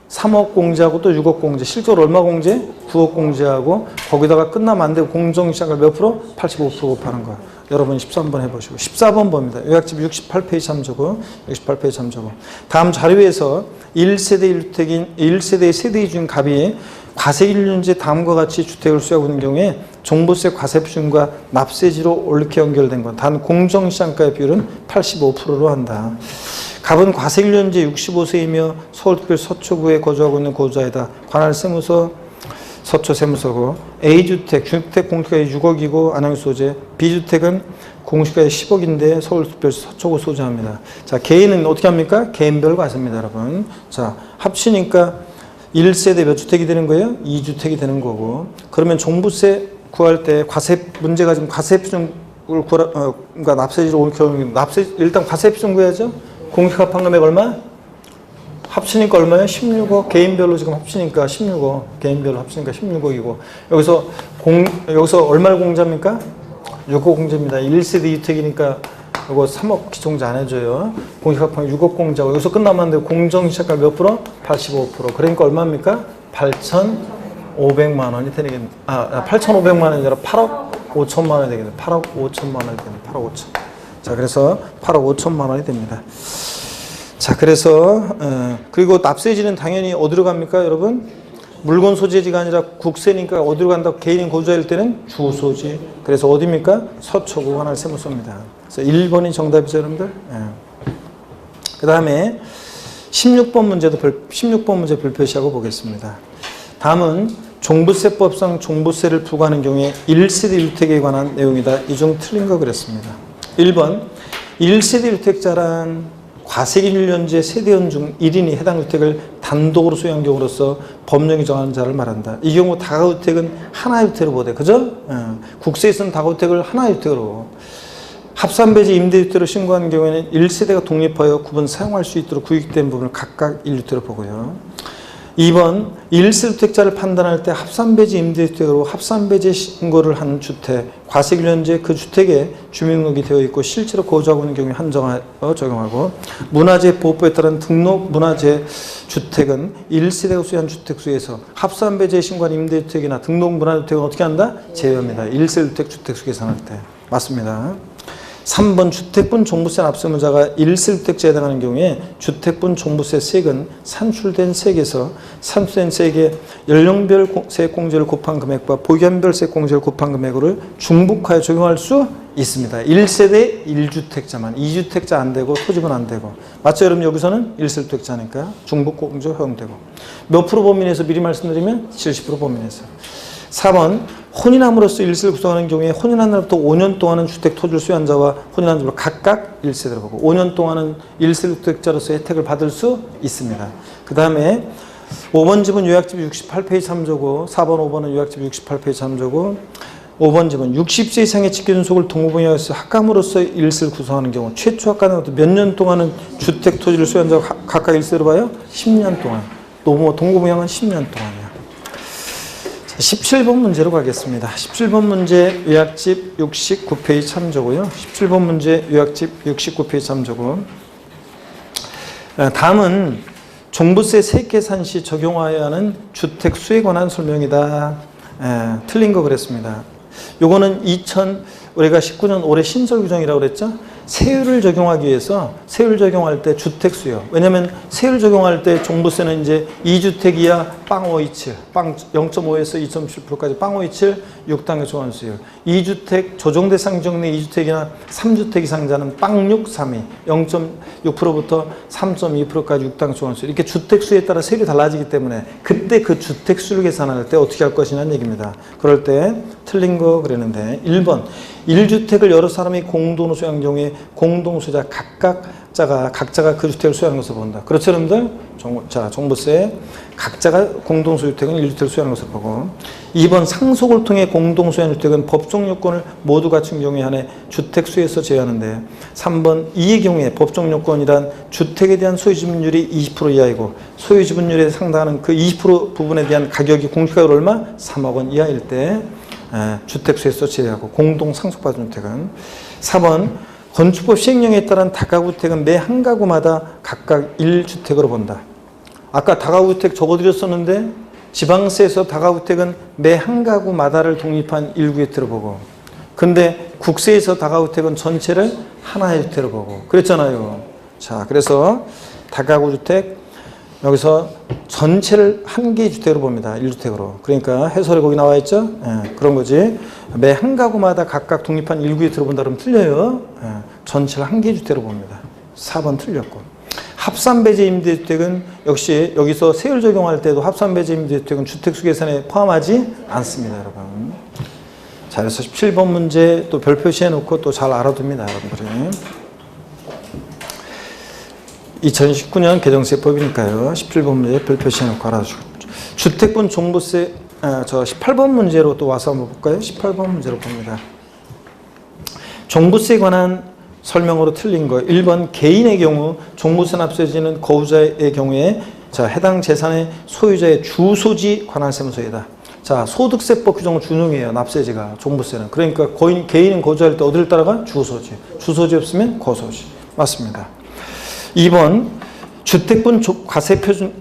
3억 공제하고 또 6억 공제. 실제로 얼마 공제? 9억 공제하고 거기다가 끝나면 안 되고 공정시장을 몇 프로? 85% 곱하는 거예요. 여러분이 13번 해보시고 14번 봅니다. 요약집 68페이지 참조고 68페이지 참조고 다음 자료에서 1세대 1주택인 1세대 세대 중 갑이 과세일륜제 다음과 같이 주택을 소유하고 있는 경우에 종부세 과세 비중과 납세지로 옳게 연결된 것. 단 공정시장가의 비율은 85%로 한다. 갑은 과세일륜제 65세이며 서울특별시 서초구에 거주하고 있는 거주자이다. 관할 세무서 서초 세무서고 A주택, 주택 공시가액 6억이고 안양시 소재, B주택은 공시가액 10억인데 서울특별시 서초구 소재합니다. 자, 개인은 어떻게 합니까? 개인별 과세입니다, 여러분. 자, 합치니까 1세대 몇 주택이 되는 거예요? 2주택이 되는 거고. 그러면 종부세 구할 때 과세 문제가 지금 과세 비중을 그러니까 납세지로 올 경우 일단 과세 비중 구해야죠. 공시가판금액 얼마? 합치니까 얼마예요? 16억. 개인별로 지금 합치니까 16억. 개인별로 합치니까 16억이고. 여기서 얼마를 공제합니까? 6억 공제입니다. 1세대 2주택이니까 이거 3억 기종제 안 해줘요. 공시가판금 6억 공제하고 여기서 끝나면 안 돼요. 공정시작가 몇 프로? 85%. 그러니까 얼마입니까? 8,500만 원이 되겠네. 8,500만 원이 아니라 8억 5천만 원이 되겠네. 8억 5천만 원이 되겠네. 8억 5천. 자, 그래서 8억 5천만 원이 됩니다. 자, 그래서 그리고 납세지는 당연히 어디로 갑니까, 여러분? 물건 소재지가 아니라 국세니까 어디로 간다? 개인 거주할 때는 주소지. 그래서 어디입니까? 서초구 관할 세무서입니다. 그래서 1번이 정답이죠, 여러분들. 그 다음에 16번 문제 별표시하고 보겠습니다. 다음은 종부세법상 종부세를 부과하는 경우에 1세대 1주택에 관한 내용이다. 이 중 틀린 거 그랬습니다. 1번 1세대 1주택자란 과세일륜제 세대원 중 1인이 해당 주택을 단독으로 소유한 경우로서 법령이 정한 자를 말한다. 이 경우 다가주택은 하나의 주택으로 보되, 그죠? 국세에서는 다가주택을 하나의 주택으로. 합산배지 임대주택으로 신고하는 경우에는 1세대가 독립하여 구분 사용할 수 있도록 구획된 부분을 각각 1주택으로 보고요. 2번 1세주택자를 판단할 때 합산배지 임대주택으로 합산배지 신고를 한 주택, 과세기일 현재 그 주택에 주민등록이 되어 있고 실제로 거주하고 있는 경우에 한정하여 적용하고, 문화재 보호법에 따른 등록 문화재 주택은 1세대가 수용한 주택수에서 합산배지에 신고한 임대주택이나 등록 문화주택은 어떻게 한다? 제외합니다. 1세주택 주택수 계산할 때. 맞습니다. 3번 주택분 종부세 납세문자가 1세주택자에 해당하는 경우에 주택분 종부세 세액은 산출된 세액에서 산출된 세액의 연령별 세액공제를 곱한 금액과 보기한별 세액공제를 곱한 금액을 중복하여 적용할 수 있습니다. 1세대 1주택자만, 2주택자 안 되고 토지분 안 되고. 맞죠? 여러분 여기서는 1세주택자니까 중복공제 허용되고. 몇 프로 범위내에서 미리 말씀드리면 70% 범위내에서. 4번 혼인함으로써 1세를 구성하는 경우에 혼인한 날부터 5년 동안은 주택 토지를 소유한 자와 혼인한 자로 각각 1세대로 보고 5년 동안은 1세주택자로서 혜택을 받을 수 있습니다. 그 다음에 5번 집은 요약집 68페이지 참조고 4번 5번은 요약집 68페이지 참조고 5번 집은 60세 이상의 직계존속을 동호분야에서 합감으로써 1세를 구성하는 경우 최초 합감은 몇 년 동안은 주택 토지를 소유한 자가 각각 1세로 봐요? 10년 동안. 동호분양은 10년 동안이요. 17번 문제로 가겠습니다. 17번 문제 요약집 69페이지 참조고요. 17번 문제 요약집 69페이지 참조고, 다음은 종부세 세액계산 시 적용하여야 하는 주택수에 관한 설명이다. 틀린 거 그랬습니다. 요거는 우리가 19년 올해 신설 규정이라고 그랬죠. 세율을 적용하기 위해서 세율 적용할 때 주택수요. 왜냐면 세율 적용할 때 종부세는 이제 2주택 이하 빵 527, 빵 0.5에서 2.7%까지 빵 527 6단계 조환수율. 2주택 조정 대상 지역 내 2주택이나 3주택 이상자는 빵 6, 3이 0.6%부터 3.2%까지 6단계 조환수율. 이렇게 주택수에 따라 세율이 달라지기 때문에 그때 그 주택수를 계산할 때 어떻게 할 것이냐는 얘기입니다. 그럴 때 틀린 거 그랬는데 1번 1주택을 여러 사람이 공동으로 소유한 경우에 공동소유자 각자가 그 주택을 소유하는 것을 본다. 그렇죠, 여러분들? 종부세 각자가 공동소유주택은 1주택을 소유하는 것을 보고, 2번 상속을 통해 공동소유한 주택은 법정 요건을 모두 갖춘 경우에 한해 주택수에서 제외하는데, 3번 이의 경우에 법정 요건이란 주택에 대한 소유지분율이 20% 이하이고 소유지분율에 상당하는 그 20% 부분에 대한 가격이 공시가율 얼마? 3억 원 이하일 때 주택수에서 제외하고 공동 상속받은 주택은. 4번 건축법 시행령에 따른 다가구주택은 매 한 가구마다 각각 1주택으로 본다. 아까 다가구주택 적어드렸었는데 지방세에서 다가구주택은 매 한 가구마다를 독립한 1구주택으로 보고, 근데 국세에서 다가구주택은 전체를 하나의 주택으로 보고 그랬잖아요. 자, 그래서 다가구주택 여기서 전체를 한 개의 주택으로 봅니다. 1주택으로. 그러니까 해설에 거기 나와 있죠? 그런 거지. 매 한 가구마다 각각 독립한 1구주택으로 본다 그러면 틀려요. 전체를 한 개의 주택으로 봅니다. 4번 틀렸고. 합산배제 임대주택은 역시 여기서 세율 적용할 때도 합산배제 임대주택은 주택수 계산에 포함하지 않습니다, 여러분. 자, 그래서 17번 문제 또 별 표시해 놓고 또 잘 알아둡니다, 여러분들이. 2019년 개정세법이니까요. 17번 문제 별 표시해놓고 알아주시고. 주택분 종부세, 18번 문제로 또 와서 한번 볼까요? 18번 문제로 봅니다. 종부세에 관한 설명으로 틀린 거. 1번 개인의 경우 종부세 납세지는 거주자의 경우에 해당 재산의 소유자의 주소지 관한 세무서이다. 자, 소득세법 규정을 준용해요. 납세지가, 종부세는. 그러니까 개인은 거주할 때 어디를 따라가? 주소지. 주소지 없으면 거소지. 맞습니다. 2번 주택분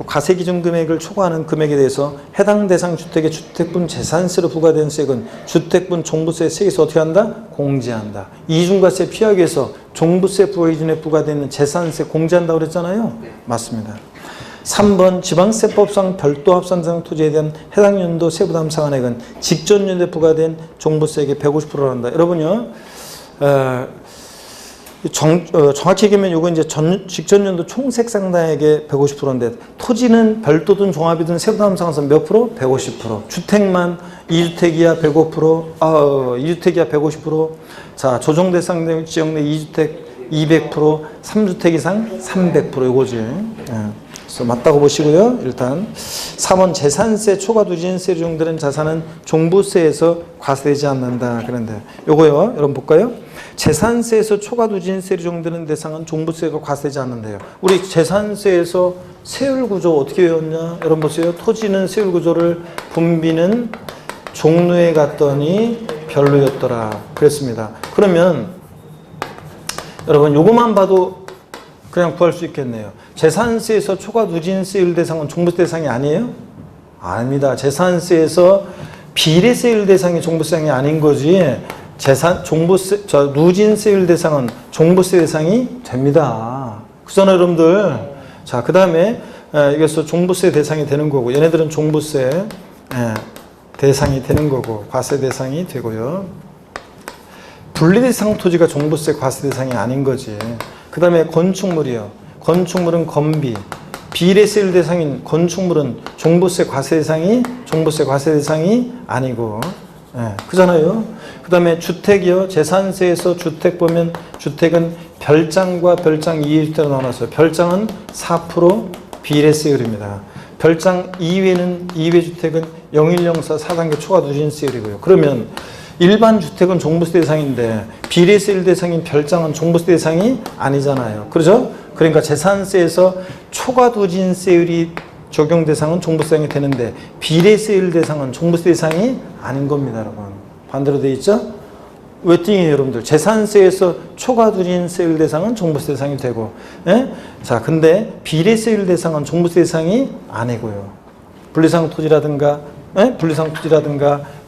과세기준 금액을 초과하는 금액에 대해서 해당 대상 주택의 주택분 재산세로 부과된 세액은 주택분 종부세 세액에서 어떻게 한다? 공제한다. 이중과세 피하기 위해서 종부세 부과기준에 부과되는 재산세 공제한다고 그랬잖아요. 맞습니다. 3번 지방세법상 별도 합산상 토지에 대한 해당 연도 세부담 상한액은 직전 연도에 부과된 종부세액의 150%를 한다. 여러분요. 정확히 얘기하면 요거 이제 직전 연도 총세액 상당액의 150%인데 토지는 별도든 종합이든 세부담 상한선 몇 프로? 150%. 주택만 2주택 이하 105%, 2주택 이하 150%. 자, 조정 대상 지역 내 2주택 200%, 3주택 이상 300% 요거지. 그래서 맞다고 보시고요. 일단 4번 재산세, 초과누진세로 적용되는 자산은 종부세에서 과세되지 않는다. 그런데 요거요. 여러분 볼까요? 재산세에서 초과누진세로 적용되는 대상은 종부세가 과세되지 않는데요. 우리 재산세에서 세율구조 어떻게 외웠냐? 여러분 보세요. 토지는 세율구조를 분비는 종로에 갔더니 별로였더라. 그랬습니다. 그러면 여러분 요것만 봐도 그냥 구할 수 있겠네요. 재산세에서 초과누진세율 대상은 종부세 대상이 아니에요? 아닙니다. 재산세에서 비례세율 대상이 종부세 대상이 아닌 거지. 누진세율 대상은 종부세 대상이 됩니다. 그잖아요, 여러분들. 자, 그 다음에 이것서 종부세 대상이 되는 거고, 얘네들은 종부세 대상이 되는 거고, 과세 대상이 되고요. 분리대상 토지가 종부세 과세 대상이 아닌 거지. 그 다음에 건축물이요. 건축물은 건비. 비례세율 대상인 건축물은 종부세 과세 대상이 아니고, 그잖아요. 그 다음에 주택이요. 재산세에서 주택 보면 주택은 별장과 별장 이외주택으로 나눠서 별장은 4% 비례세율입니다. 별장 이외는 이외주택은 0104 4단계 초과누진세율이고요. 그러면 일반 주택은 종부세 대상인데 비례세율 대상인 별장은 종부세 대상이 아니잖아요. 그렇죠? 그러니까 재산세에서 초과누진세율이 적용 대상은 종부세 대상이 되는데 비례세율 대상은 종부세 대상이 아닌 겁니다, 여러분. 반대로 돼 있죠? 왜 띵이에요, 여러분들? 재산세에서 초과누진세율 대상은 종부세 대상이 되고, 자, 근데 비례세율 대상은 종부세 대상이 아니고요. 분리상 토지라든가,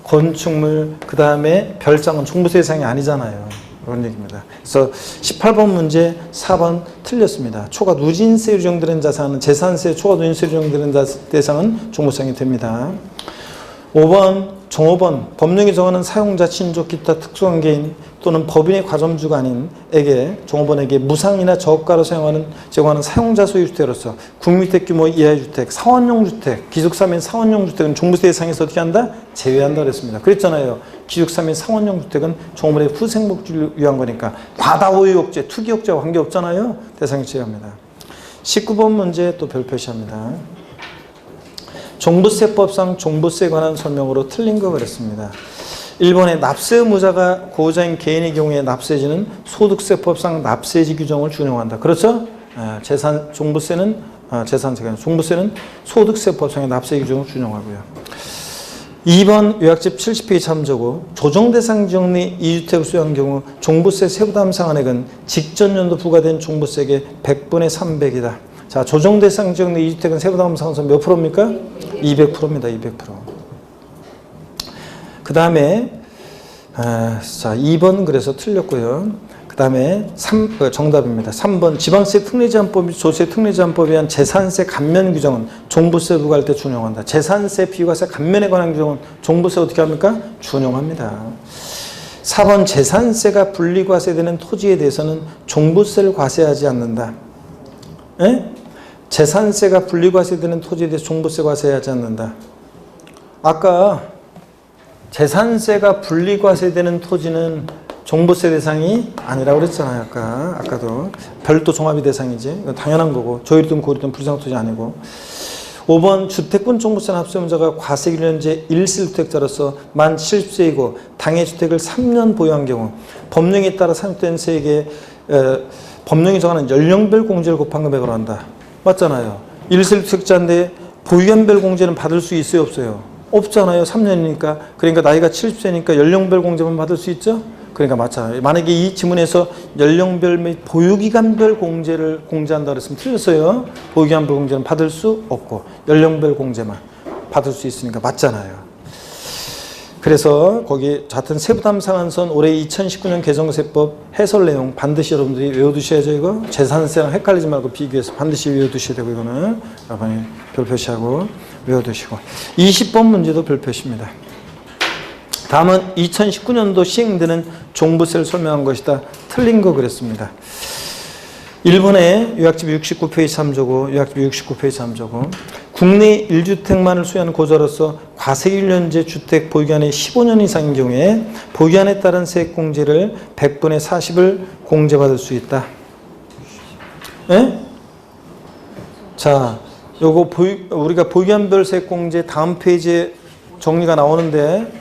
건축물, 그 다음에 별장은 종부세 대상이 아니잖아요. 그런 얘기입니다. 그래서 18번 문제 4번 틀렸습니다. 초과누진세율이 적용되는 자산은 재산세 초과누진세율이 적용되는 대상은 종부세상이 됩니다. 5번, 종업원, 법령이 정하는 사용자, 친족, 기타 특수한 개인 또는 법인의 과점주가 아닌 종업원에게 무상이나 저가로 제공하는 사용자 소유주택으로서 국민주택 규모 이하의 주택, 사원용 주택, 기숙사 및 사원용 주택은 종부세 대상에서 어떻게 한다? 제외한다 그랬습니다. 그랬잖아요. 기숙사 및 사원용 주택은 종업원의 후생복지를 위한 거니까 과다호유욕제, 투기욕제와 관계없잖아요. 대상에 제외합니다. 19번 문제 또 별 표시합니다. 종부세법상 종부세에 관한 설명으로 틀린 거 그랬습니다. 1번에 납세 의무자가 고의자인 개인의 경우에 납세지는 소득세법상 납세지 규정을 준용한다. 그렇죠? 종부세는 재산세가 아니라 종부세는 소득세법상의 납세 규정을 준용하고요. 2번 요약집 70페이지 참조고 조정대상 지역 내 2주택을 소유한 경우 종부세 세부담 상한액은 직전 연도 부과된 종부세액의 100분의 300이다. 자, 조정대상 지역 내 2주택은 세부담 상한선 몇 프로입니까? 200%입니다. 200%. 그 다음에 자 2번 그래서 틀렸고요. 그 다음에 정답입니다. 3번 지방세 특례제한법, 조세 특례제한법에 의한 재산세 감면 규정은 종부세 부과할 때 준용한다. 재산세 비과세 감면에 관한 규정은 종부세 어떻게 합니까? 준용합니다. 4번 재산세가 분리과세되는 토지에 대해서는 종부세를 과세하지 않는다. 재산세가 분리과세되는 토지에 대해서 종부세 과세하지 않는다. 아까 재산세가 분리과세되는 토지는 종부세 대상이 아니라고 그랬잖아요. 아까도 별도 종합이 대상이지. 이건 당연한 거고 조일든 고일든 불상 토지 아니고. 5번 주택분 종부세 납세의무자가 과세기준제 1실주택자로서 만 70세이고 당해 주택을 3년 보유한 경우 법령에 따라 산입된 세액에 법령이 정하는 연령별 공제를 곱한 금액으로 한다. 맞잖아요. 1실주택자인데 보유연별 공제는 받을 수 있어요, 없어요? 없잖아요. 3년이니까. 그러니까 나이가 70세니까 연령별 공제만 받을 수 있죠? 그러니까 맞잖아요. 만약에 이 지문에서 연령별 및 보유기간별 공제를 공제한다 그랬으면 틀렸어요. 보유기간별 공제는 받을 수 없고 연령별 공제만 받을 수 있으니까 맞잖아요. 그래서 거기 같은 세부담 상한선 올해 2019년 개정세법 해설 내용 반드시 여러분들이 외워두셔야죠. 이거 재산세랑 헷갈리지 말고 비교해서 반드시 외워두셔야 되고 이거는 여러분이 별 표시하고 외워두시고 20번 문제도 별 표시입니다. 다음은 2019년도 시행되는 종부세를 설명한 것이다. 틀린 거 그랬습니다. 1번에 요약집 69페이지 참조고 요약집 69페이지 참조고 국내 1주택만을 소유하는 고자로서 과세일련제 주택 보유기간이 15년 이상인 경우에 보유기간에 따른 세액공제를 100분의 40을 공제받을 수 있다. 자, 요거 우리가 보유한별 세액공제 다음 페이지에 정리가 나오는데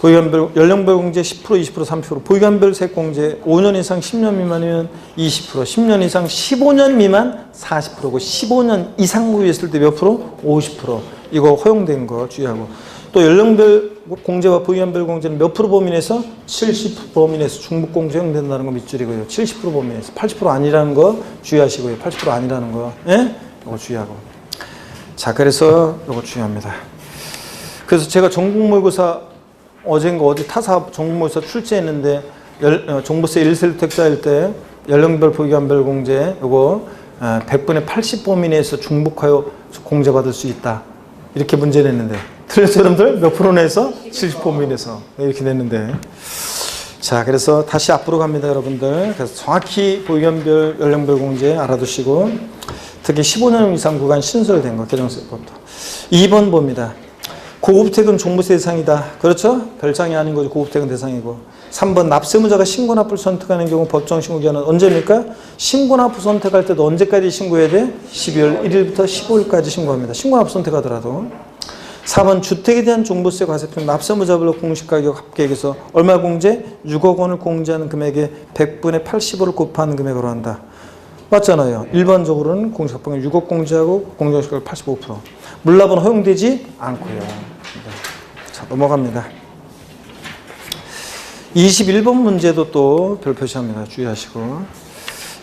보유한별 연령별 공제 10%, 20%, 30%. 보유한별 세액공제 5년 이상 10년 미만이면 20%, 10년 이상 15년 미만 40%고 15년 이상 보유했을 때 몇 프로? 50%. 이거 허용된 거 주의하고. 또 연령별 공제와 보유한별 공제는 몇 프로 범위 내에서 70% 범위 내에서 중복 공제 허용된다는 거 밑줄이고요. 70% 범위 내에서 80% 아니라는 거 주의하시고요. 80% 아니라는 거. 예? 이거 주의하고. 자, 그래서 이거 중요합니다. 그래서 제가 전국모의고사 어젠가 어디 타사 전국모의고사 출제했는데 종부세 1세 혜택자일 때 연령별 보유한별 공제 이거 100분의 80 범위 내에서 중복하여 공제받을 수 있다. 이렇게 문제 냈는데 틀렸죠 여러분들? 몇 프로 내에서? 70 범위 내에서 이렇게 냈는데 자 그래서 다시 앞으로 갑니다 여러분들. 그래서 정확히 보유한별 연령별 공제 알아두시고 특히 15년 이상 구간 신설된 거 개정세법부터 2번 봅니다. 고급택은 종부세 대상이다. 그렇죠? 별장이 아닌 거죠. 고급택은 대상이고. 3번 납세무자가 신고납부를 선택하는 경우 법정 신고기한은 언제입니까? 신고납부 선택할 때도 언제까지 신고해야 돼? 12월 1일부터 15일까지 신고합니다. 신고납부 선택하더라도. 4번 주택에 대한 종부세 과세표는 납세무자별로 공시가격 합계액에서 얼마 공제? 6억 원을 공제하는 금액에 100분의 85를 곱하는 금액으로 한다. 맞잖아요. 일반적으로는 공시가격을 6억 공제하고 공제가격을 85%. 물납은 허용되지 않고요. 자, 넘어갑니다. 21번 문제도 또 별 표시합니다. 주의하시고.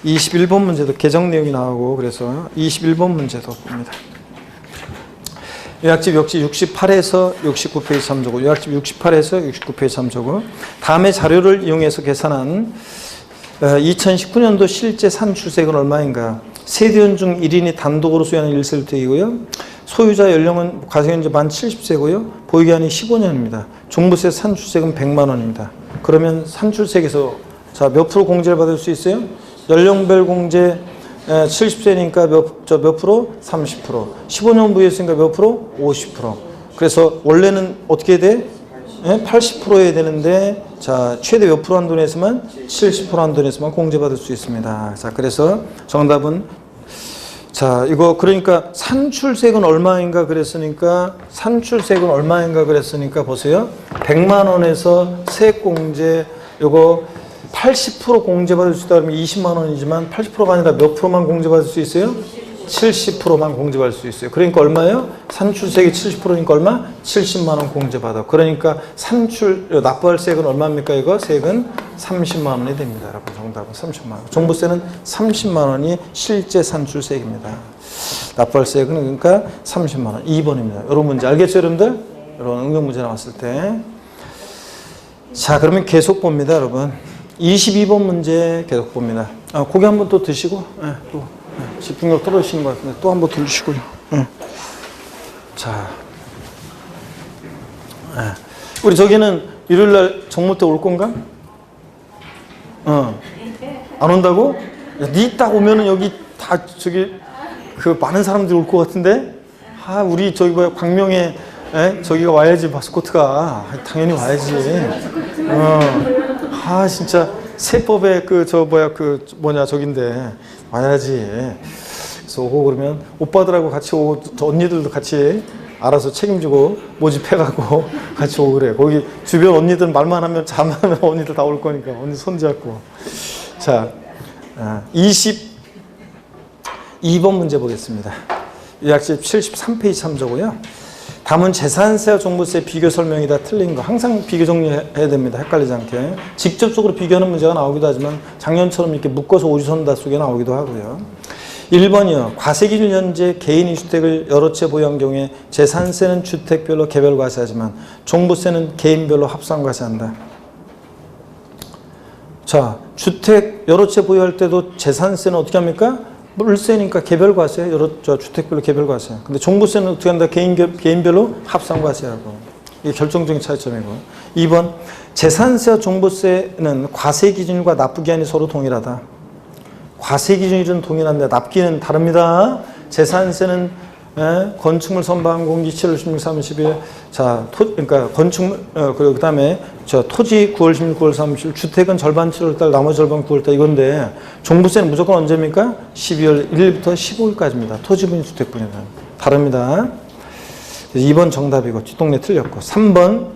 21번 문제도 개정 내용이 나오고 그래서 21번 문제도 봅니다. 요약집 역시 68에서 69페이지 참조고 요약집 68에서 69페이지 참조고 다음의 자료를 이용해서 계산한 2019년도 실제 산출세액은 얼마인가? 세대원 중 1인이 단독으로 소유하는 1세대이고요. 소유자 연령은 과세연제 만 70세고요. 보유기한이 15년입니다. 종부세 산출세액은 100만 원입니다. 그러면 산출세액에서 자, 몇 프로 공제를 받을 수 있어요? 연령별 공제 70세니까 몇 프로? 30%. 15년 부유했으니까 몇 프로? 50%. 그래서 원래는 어떻게 돼? 80% 해야 되는데 자 최대 몇 프로 한도 내에서만 70% 한도 내에서만 공제받을 수 있습니다. 자 그래서 정답은 자 이거 그러니까 산출세액은 얼마인가 그랬으니까 보세요. 100만 원에서 세액공제 요거 80% 공제받을 수 있다 그러면 20만 원이지만 80%가 아니라 몇 프로만 공제받을 수 있어요? 70%만 공제받을 수 있어요. 그러니까 얼마예요? 산출세액이 70%니까 얼마? 70만 원 공제받아. 그러니까 납부할 세액은 얼마입니까? 이거 세액은 30만 원이 됩니다. 여러분 정답은 30만 원. 종부세는 30만 원이 실제 산출세액입니다. 납부할 세액은 그러니까 30만 원. 2번입니다. 이런 문제 알겠죠 여러분들? 이런 응용 문제 나왔을 때. 자 그러면 계속 봅니다 여러분. 22번 문제 계속 봅니다. 고기 한번 또 드시고 또. 집중력 떨어지시는 것 같은데 또 한 번 들으시고요. 자, 우리 저기는 일요일날 정모 때 올 건가? 안 온다고? 니 딱 오면은 여기 다 저기 그 많은 사람들이 올 것 같은데? 우리 저기 뭐야 광명에 저기가 와야지 마스코트가 당연히 와야지. 진짜 세법에 저긴데. 와야지. 그래서 오고 그러면 오빠들하고 같이 오고 저 언니들도 같이 알아서 책임지고 모집해가고 같이 오고 그래. 거기 주변 언니들 말만 하면 자만 하면 언니들 다 올 거니까 언니 손잡고. 자, 22번 문제 보겠습니다. 요약집 73페이지 참조고요. 다음은 재산세와 종부세 비교 설명이다. 틀린 거. 항상 비교 정리해야 됩니다. 헷갈리지 않게. 직접적으로 비교하는 문제가 나오기도 하지만 작년처럼 이렇게 묶어서 오지선다 속에 나오기도 하고요. 1번이요. 과세기준 현재 개인이 주택을 여러 채 보유한 경우에 재산세는 주택별로 개별 과세하지만 종부세는 개인별로 합산 과세한다. 자, 주택 여러 채 보유할 때도 재산세는 어떻게 합니까? 물세니까 개별 과세, 주택별로 개별 과세. 근데 종부세는 어떻게 한다? 개인별로 합산 과세하고. 이게 결정적인 차이점이고. 2번, 재산세와 종부세는 과세 기준과 납부 기한이 서로 동일하다. 과세 기준이 동일한데 납기는 다릅니다. 재산세는 건축물 선반 공기 7월 16, 30일. 자, 그러니까 건축물, 그 다음에 토지 9월 16, 9월 30일. 주택은 절반 7월달, 나머지 절반 9월달 이건데, 종부세는 무조건 언제입니까? 12월 1일부터 15일까지입니다. 토지분이 주택분이다. 다릅니다. 2번 정답이고, 뒷동네 틀렸고. 3번,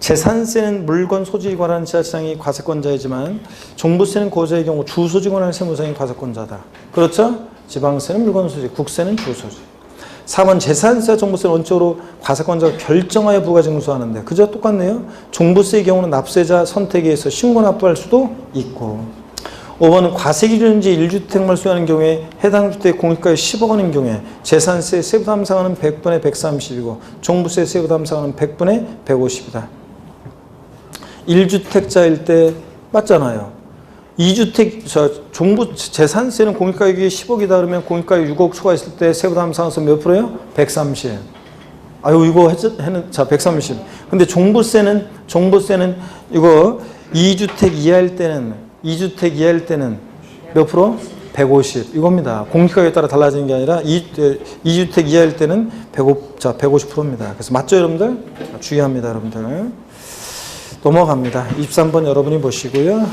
재산세는 물건 소지에 관한 지자체장이 과세권자이지만, 종부세는 고소의 경우 주소지에 관한 세무상이 과세권자다. 그렇죠? 지방세는 물건 소지, 국세는 주소지. 4번 재산세와 종부세는 원칙으로 과세권자가 결정하여 부가징수하는데 그저 똑같네요. 종부세의 경우는 납세자 선택에 의해서 신고 납부할 수도 있고 5번은 과세기준지 1주택만 소유하는 경우에 해당 주택 공시가액 10억 원인 경우에 재산세 세부 담상하는 100분의 130이고 종부세 세부 담상하는 100분의 150이다. 1주택자일 때 맞잖아요. 2주택, 종부 재산세는 공시가격이 10억이다 그러면 공시가격 6억 초과했을 때 세부 담상에서 몇 프로예요? 130. 아유, 이거 자, 130. 근데 종부세는 이거 2주택 이하일 때는 몇 프로? 150. 이겁니다. 공시가격에 따라 달라지는 게 아니라 2주택 이하일 때는 150%입니다. 그래서 맞죠, 여러분들? 주의합니다, 여러분들. 넘어갑니다. 23번 여러분이 보시고요.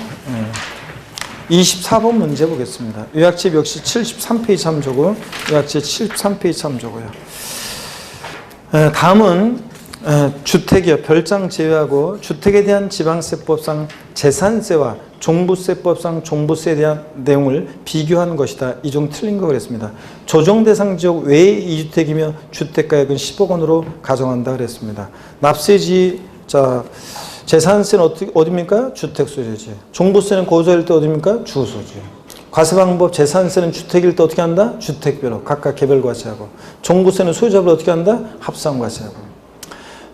24번 문제 보겠습니다. 요약집 역시 73페이지 참조고, 요약집 73페이지 참조고요. 다음은 주택이요. 별장 제외하고 주택에 대한 지방세법상 재산세와 종부세법상 종부세에 대한 내용을 비교한 것이다. 이 중 틀린 거 그랬습니다. 조정 대상 지역 외의 2주택이며 주택가액은 10억 원으로 가정한다 그랬습니다. 납세지, 재산세는 어디입니까? 주택소유지. 종부세는 고소일 때 어디입니까? 주소지. 과세 방법 재산세는 주택일 때 어떻게 한다? 주택별로 각각 개별 과세하고 종부세는 소유자별로 어떻게 한다? 합산 과세하고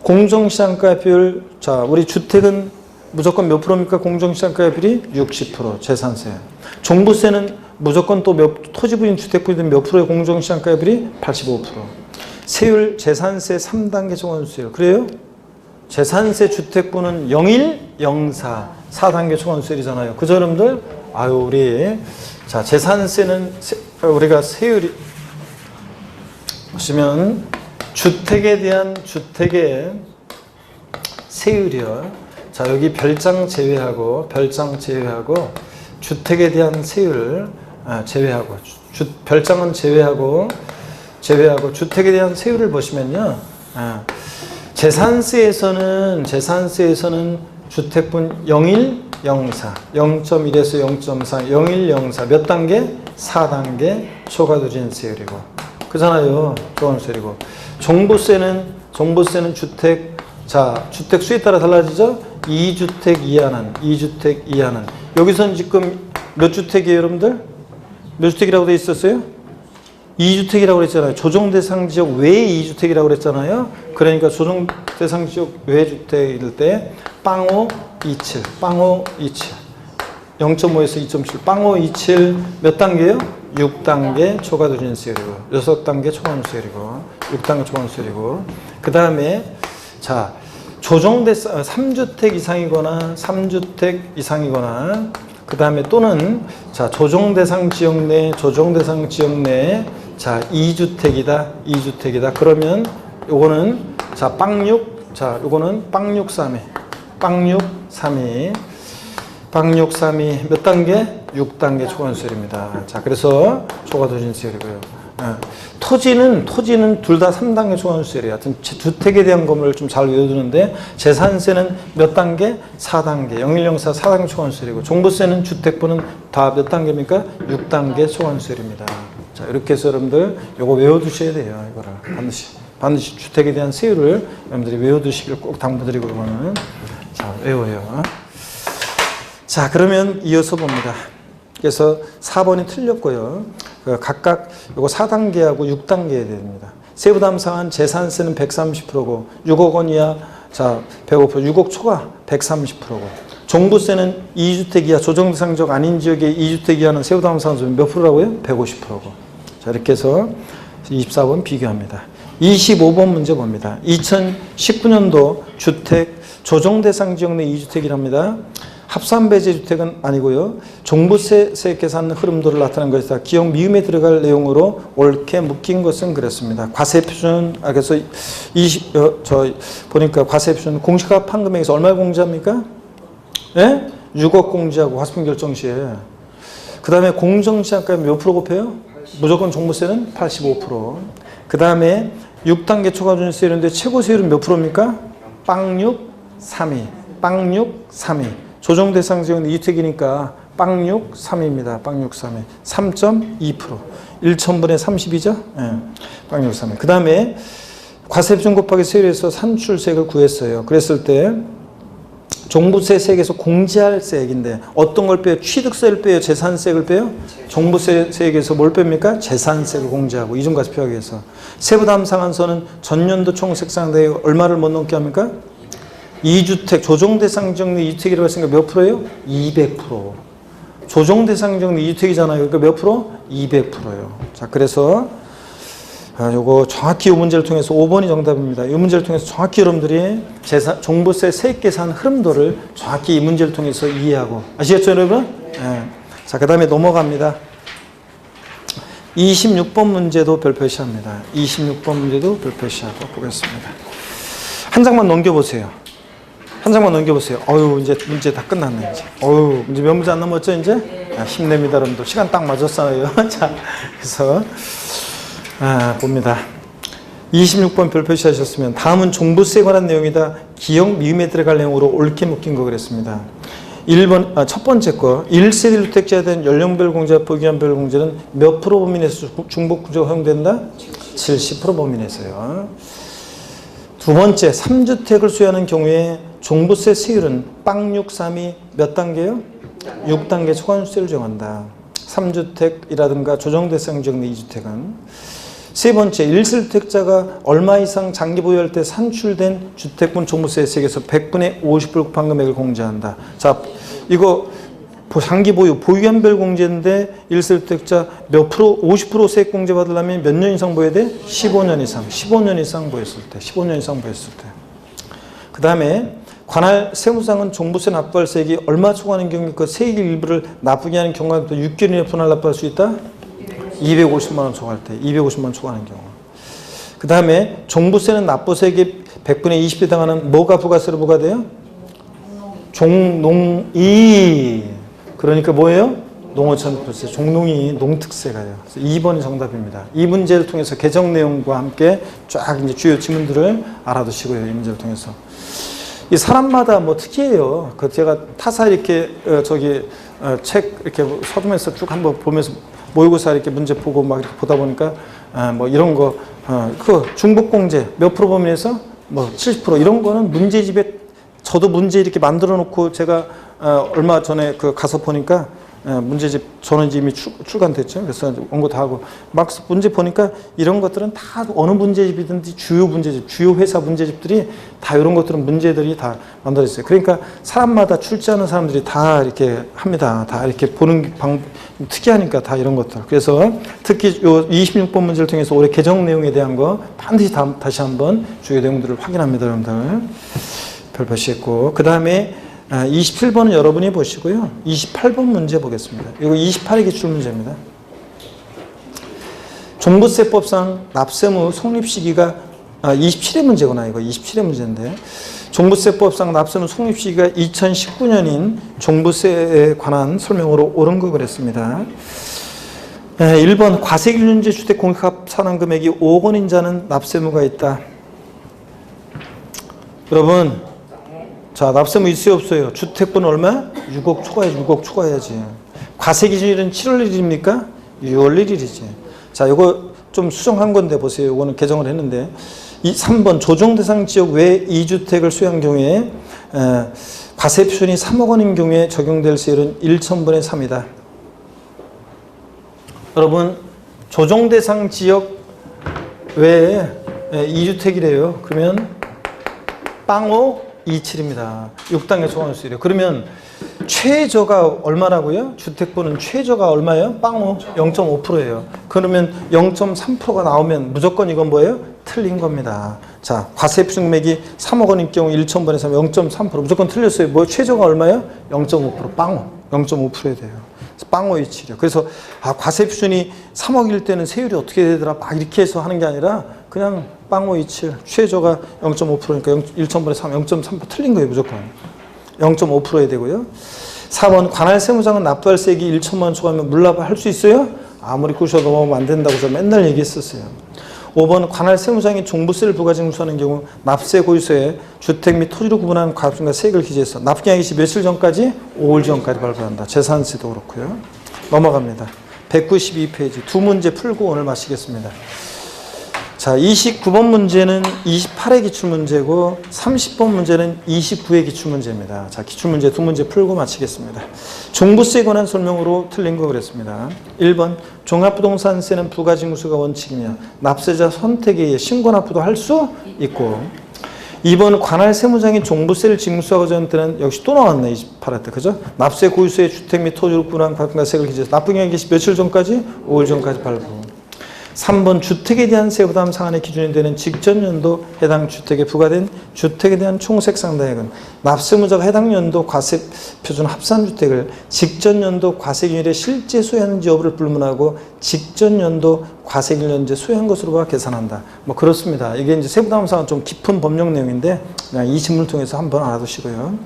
공정시장가 비율 우리 주택은 무조건 몇 프로입니까? 공정시장가 비율이 60% 재산세. 종부세는 무조건 또 토지부인 주택부인 몇 프로의 공정시장가 비율이 85%. 세율 재산세 3단계 초과수율. 그래요? 재산세 주택부는 01, 04, 4단계 초과수율이잖아요. 그죠, 여러분들? 아유, 우리. 자, 재산세는, 우리가 세율이, 보시면, 주택에 대한 주택의 세율이요. 자, 여기 별장 제외하고, 주택에 대한 세율, 제외하고, 별장은 제외하고, 주택에 대한 세율을 보시면요. 재산세에서는 주택분 01, 04, 0.1에서 0.4, 01, 04 몇 단계? 4단계 초과도진 세율이고 그잖아요. 초과세율이고 종부세는 주택 수에 따라 달라지죠. 2주택 이하는 여기서는 지금 몇 주택이에요, 여러분들? 몇 주택이라고 돼 있었어요? 2주택이라고 그랬잖아요. 조정대상 지역 외에 2주택이라고 그랬잖아요. 그러니까 조정대상 지역 외 주택일 때 빵호 27, 0.5에서 2.7, 빵호 27 몇 단계요? 6단계 초과도진세율이고 6단계 초과세율이고 6단계 초과세율이고 그 다음에 조정대상 3주택 이상이거나 그 다음에 또는 조정대상 지역 내 2주택이다. 그러면 요거는 요거는 빵6 3이 몇 단계? 6단계 초과세율입니다. 그래서 초과도진세율이고요. 토지는 둘 다 3단계 초과세율이에요. 하여튼 주택에 대한 것을 좀 잘 외워두는데 재산세는 몇 단계? 4단계. 0104 4단계 초과세율이고 종부세는 주택부는 다 몇 단계입니까? 6단계 초과세율입니다. 이렇게 해서 여러분들 요거 외워두셔야 돼요. 이거를 반드시 주택에 대한 세율을 여러분들이 외워두시길 꼭 당부드리고 그러면은 외워요. 그러면 이어서 봅니다. 그래서 4번이 틀렸고요. 각각 요거 4단계하고 6단계 해야 됩니다. 세부 담상한 재산세는 130%고 6억 원 이하 105%, 6억 초과 130%고 종부세는 2주택 이하 조정대상 지역 아닌 지역의 2주택 이하는 세부 담상은 몇 프로라고요? 150%고. 이렇게 해서 24번 비교합니다. 25번 문제 봅니다. 2019년도 주택 조정대상 지역 내 2주택이랍니다. 합산배제 주택은 아니고요. 종부세 계산 흐름도를 나타낸 것이다. 기억 미음에 들어갈 내용으로 옳게 묶인 것은 그랬습니다. 과세 표준 그래서 보니까 과세 표준 공시가업 판금액에서 얼마 공제합니까? 예? 6억 공제하고 화수분 결정 시에. 그 다음에 공정시장가액 몇 프로 곱해요? 무조건 종부세는 85%. 그 다음에 6단계 초과준세 이런데 최고 세율은 몇 프로입니까? 빵6 3위. 빵6 3위. 조정 대상 지역은 2주택이니까 빵6 3위입니다. 빵6 3위. 3.2%. 1,000분의 32죠? 예. 빵6 3위. 그 다음에 과세 표준 곱하기 세율에서 산출세액을 구했어요. 그랬을 때 종부세 세액에서 공제할 세액인데 어떤 걸 빼요? 취득세를 빼요? 재산세액을 빼요? 종부세 세액에서 뭘 뺍니까? 재산세액을 공제하고 이중과세 표하기 위해서. 세부담 상한선은 전년도 총색상대액 얼마를 못 넘게 합니까? 2주택 조정대상 지역 내 2주택이라고 했으니까 몇 프로예요? 200%. 조정대상 지역 내 2주택이잖아요. 그러니까 몇 프로? 200%예요. 자, 그래서 요거 정확히 이 문제를 통해서 5번이 정답입니다. 이 문제를 통해서 정확히 여러분들이 종부세 세액 계산 흐름도를 정확히 이 문제를 통해서 이해하고 아시겠죠, 여러분? 네. 자, 그 다음에 넘어갑니다. 26번 문제도 별표시합니다. 26번 문제도 별표시하고 보겠습니다. 한 장만 넘겨보세요. 한 장만 넘겨보세요. 이제 문제 다 끝났네, 이제. 이제 몇 문제 안 남았죠, 이제? 힘냅니다, 여러분들. 시간 딱 맞았어요. 자, 그래서. 봅니다. 26번 별표시 하셨으면 다음은 종부세에 관한 내용이다. 기억 미음에 들어갈 내용으로 옳게 묶인 거 그랬습니다. 1번, 첫 번째 거 1세대 주택자에 대한 연령별 공제, 보기한별 공제는 몇 프로 범위내에서 중복 구조가 허용된다? 70% 범위내에서요. 두 번째 3주택을 소유하는 경우에 종부세 세율은 빵6 3이 몇 단계요? 6단계 초과세율을 정한다. 3주택이라든가 조정대상 지역 내 2주택은. 세 번째, 1세대주택자가 얼마 이상 장기 보유할 때 산출된 주택분 종부세 세액에서 100분의 50불 판금액을 공제한다. 자, 이거 장기 보유한별 공제인데 1세대주택자 몇 프로, 50% 세액 공제 받으려면 몇 년 이상 보여야 돼? 15년 이상. 15년 이상 보였을 때. 15년 이상 보였을 때. 그 다음에 관할 세무상은 종부세 납부할 세액이 얼마 초과하는 경우에 그 세액 일부를 납부하게 하는 경우가 6개월 이내 분할 납부할 수 있다? 250만 원 초과할 때, 250만 원 초과하는 경우. 그 다음에 종부세는 납부세액의 100분의 20에 해당하는 뭐가 부가세로 부과돼요? 종농이. 그러니까 뭐예요? 농어촌부세, 종농이 농특세가요. 그래서 2번이 정답입니다. 이 문제를 통해서 개정 내용과 함께 쫙 이제 주요 지문들을 알아두시고요. 이 문제를 통해서. 이 사람마다 뭐 특이해요. 그 제가 타사 이렇게 책 이렇게 서두면서 쭉 한번 보면서 모의고사 이렇게 문제 보고 막 이렇게 보다 보니까 뭐 이런 거 그 중복공제 몇 프로 범위에서 뭐 70% 이런 거는 문제집에 저도 문제 이렇게 만들어 놓고 제가 얼마 전에 가서 보니까 문제집 저는 이미 출간됐죠. 그래서 원고 다 하고 막 문제 보니까 이런 것들은 다 어느 문제집이든지 주요 문제집, 주요 회사 문제집들이 다 이런 것들은 문제들이 다 만들어 있어요. 그러니까 사람마다 출제하는 사람들이 다 이렇게 합니다. 다 이렇게 보는 특이하니까 다 이런 것들. 그래서 특히 요 26번 문제를 통해서 올해 개정 내용에 대한 거 반드시 다시 한번 주요 내용들을 확인합니다, 여러분들. 별표시했고 그 다음에 27번은 여러분이 보시고요. 28번 문제 보겠습니다. 이거 28의 기출 문제입니다. 종부세법상 납세무 성립 시기가 27의 문제구나. 이거 27의 문제인데 종부세법상 납세무 성립 시기가 2019년인 종부세에 관한 설명으로 옳은 거 그랬습니다. 1번 과세기준제 주택 공개값 상환금액이 5억 원인 자는 납세무가 있다. 여러분 자, 납세무 있어요, 없어요? 주택분 얼마? 6억 초과해야지, 6억 초과해야지. 과세 기준일은 7월 1일입니까? 6월 1일이지. 자, 이거 좀 수정한 건데 보세요. 이거는 개정을 했는데. 3번 조정대상 지역 외 2주택을 소유한 경우에 과세 표준이 3억 원인 경우에 적용될 세율은 1,000분의 3이다. 여러분, 조정대상 지역 외에 2주택이래요. 그러면 빵5 27입니다. 6단계 초과수율이요. 그러면 최저가 얼마라고요? 주택분은 최저가 얼마예요? 빵5 0.5%예요. 그러면 0.3%가 나오면 무조건 이건 뭐예요? 틀린 겁니다. 자, 과세표 금액이 3억 원인 경우 1,000번에서 0.3% 무조건 틀렸어요. 뭐 최저가 얼마예요? 0.5% 빵호. 0.5%야 돼요. 빵호 이치료. 그래서 과세 표준이 3억일 때는 세율이 어떻게 되더라 막 이렇게 해서 하는 게 아니라 그냥 빵호 이치 최저가 0.5%니까 1,000번에 0.3% 틀린 거예요. 무조건 0.5%야 되고요. 4번 관할 세무장은 납부할 세액이 1천만 원 초과하면 물납할 수 있어요? 아무리 꾸셔도 넘어가면 안 된다고 저 맨날 얘기했었어요. 5번 관할 세무장이 종부세를 부가징수하는 경우 납세 고유서에 주택 및 토지로 구분한 과세금과 세액을 기재해서 납부기한 시 며칠 전까지? 5월 전까지 발부한다. 재산세도 그렇고요. 넘어갑니다. 192페이지 두 문제 풀고 오늘 마치겠습니다. 자, 29번 문제는 28회 기출문제고 30번 문제는 29회 기출문제입니다. 자, 기출문제 두 문제 풀고 마치겠습니다. 종부세에 관한 설명으로 틀린 거 그랬습니다. 1번 종합부동산세는 부가징수가 원칙이냐 납세자 선택에 의해 신고납부도 할 수 있고 2번 관할 세무장이 종부세를 징수하고 전 때는 역시 또 나왔네 28회 때 그죠? 납세 고유서에 주택 및 토지로 구분한 과세금과 세액을 기재해서 납부기한 시 며칠 전까지? 5월 전까지 발부. 3번 주택에 대한 세부담 상한의 기준이 되는 직전 연도 해당 주택에 부과된 주택에 대한 총세액 상당액은 납세무자가 해당 연도 과세 표준 합산주택을 직전 연도 과세기일에 실제 소유하는지 여부를 불문하고 직전 연도 과세기일 현재 소유한 것으로 봐 계산한다. 뭐 그렇습니다. 이게 이제 세부담 상한 좀 깊은 법령 내용인데 그냥 이 질문을 통해서 한번 알아두시고요.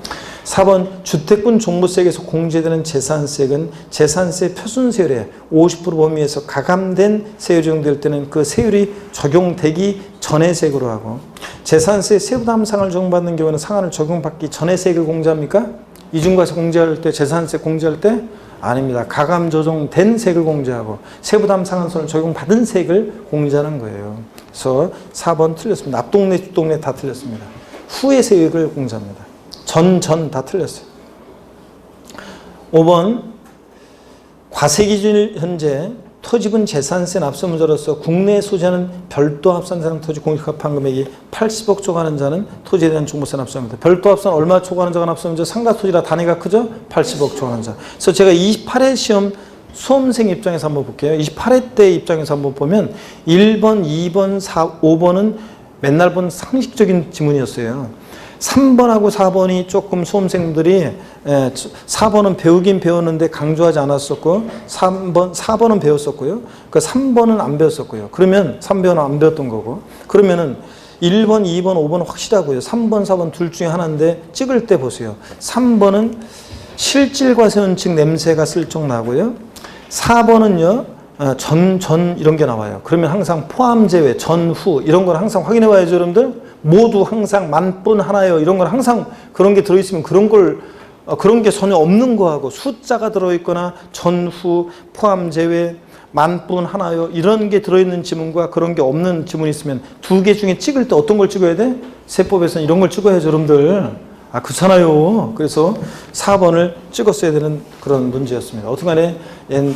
4번 주택분 종부세액에서 공제되는 재산세액은 재산세 표준세율의 50% 범위에서 가감된 세율이 적용될 때는 그 세율이 적용되기 전의 세액으로 하고 재산세 세부담 상한을 적용받는 경우는 상한을 적용받기 전의 세액을 공제합니까? 이중과세 공제할 때 재산세 공제할 때? 아닙니다. 가감 조정된 세액을 공제하고 세부담 상한선을 적용받은 세액을 공제하는 거예요. 그래서 4번 틀렸습니다. 앞동네 뒷동네 다 틀렸습니다. 후의 세액을 공제합니다. 전 다 틀렸어요. 5번 과세기준 현재 토지분 재산세 납세무자로서 국내에 소지하는 별도 합산상 토지 공익합한 금액이 80억 초과하는 자는 토지에 대한 종부세 납세입니다. 별도 합산 얼마 초과하는 자가 납세무자? 상가 토지라 단위가 크죠? 80억 초과하는 자. 그래서 제가 28회 시험 수험생 입장에서 한번 볼게요. 28회 때 입장에서 한번 보면 1번, 2번, 5번은 맨날 본 상식적인 지문이었어요. 3번하고 4번이 조금 수험생들이 4번은 배우긴 배웠는데 강조하지 않았었고 4번은 배웠었고요. 그 3번은 안 배웠었고요. 그러면 3번은 안 배웠던 거고 그러면은 1번, 2번, 5번 확실하고요. 3번, 4번 둘 중에 하나인데 찍을 때 보세요. 3번은 실질과세원칙 냄새가 슬쩍 나고요. 4번은요. 전 이런 게 나와요. 그러면 항상 포함 제외, 전후 이런 걸 항상 확인해 봐야죠, 여러분들. 모두 항상 만뿐 하나요. 이런 걸 항상 그런 게 들어있으면 그런 게 전혀 없는 거하고 숫자가 들어있거나 전후, 포함 제외, 만뿐 하나요. 이런 게 들어있는 지문과 그런 게 없는 지문이 있으면 두 개 중에 찍을 때 어떤 걸 찍어야 돼? 세법에서는 이런 걸 찍어야죠, 여러분들. 그렇잖아요. 그래서 4번을 찍었어야 되는 그런 문제였습니다. 어떻게 간에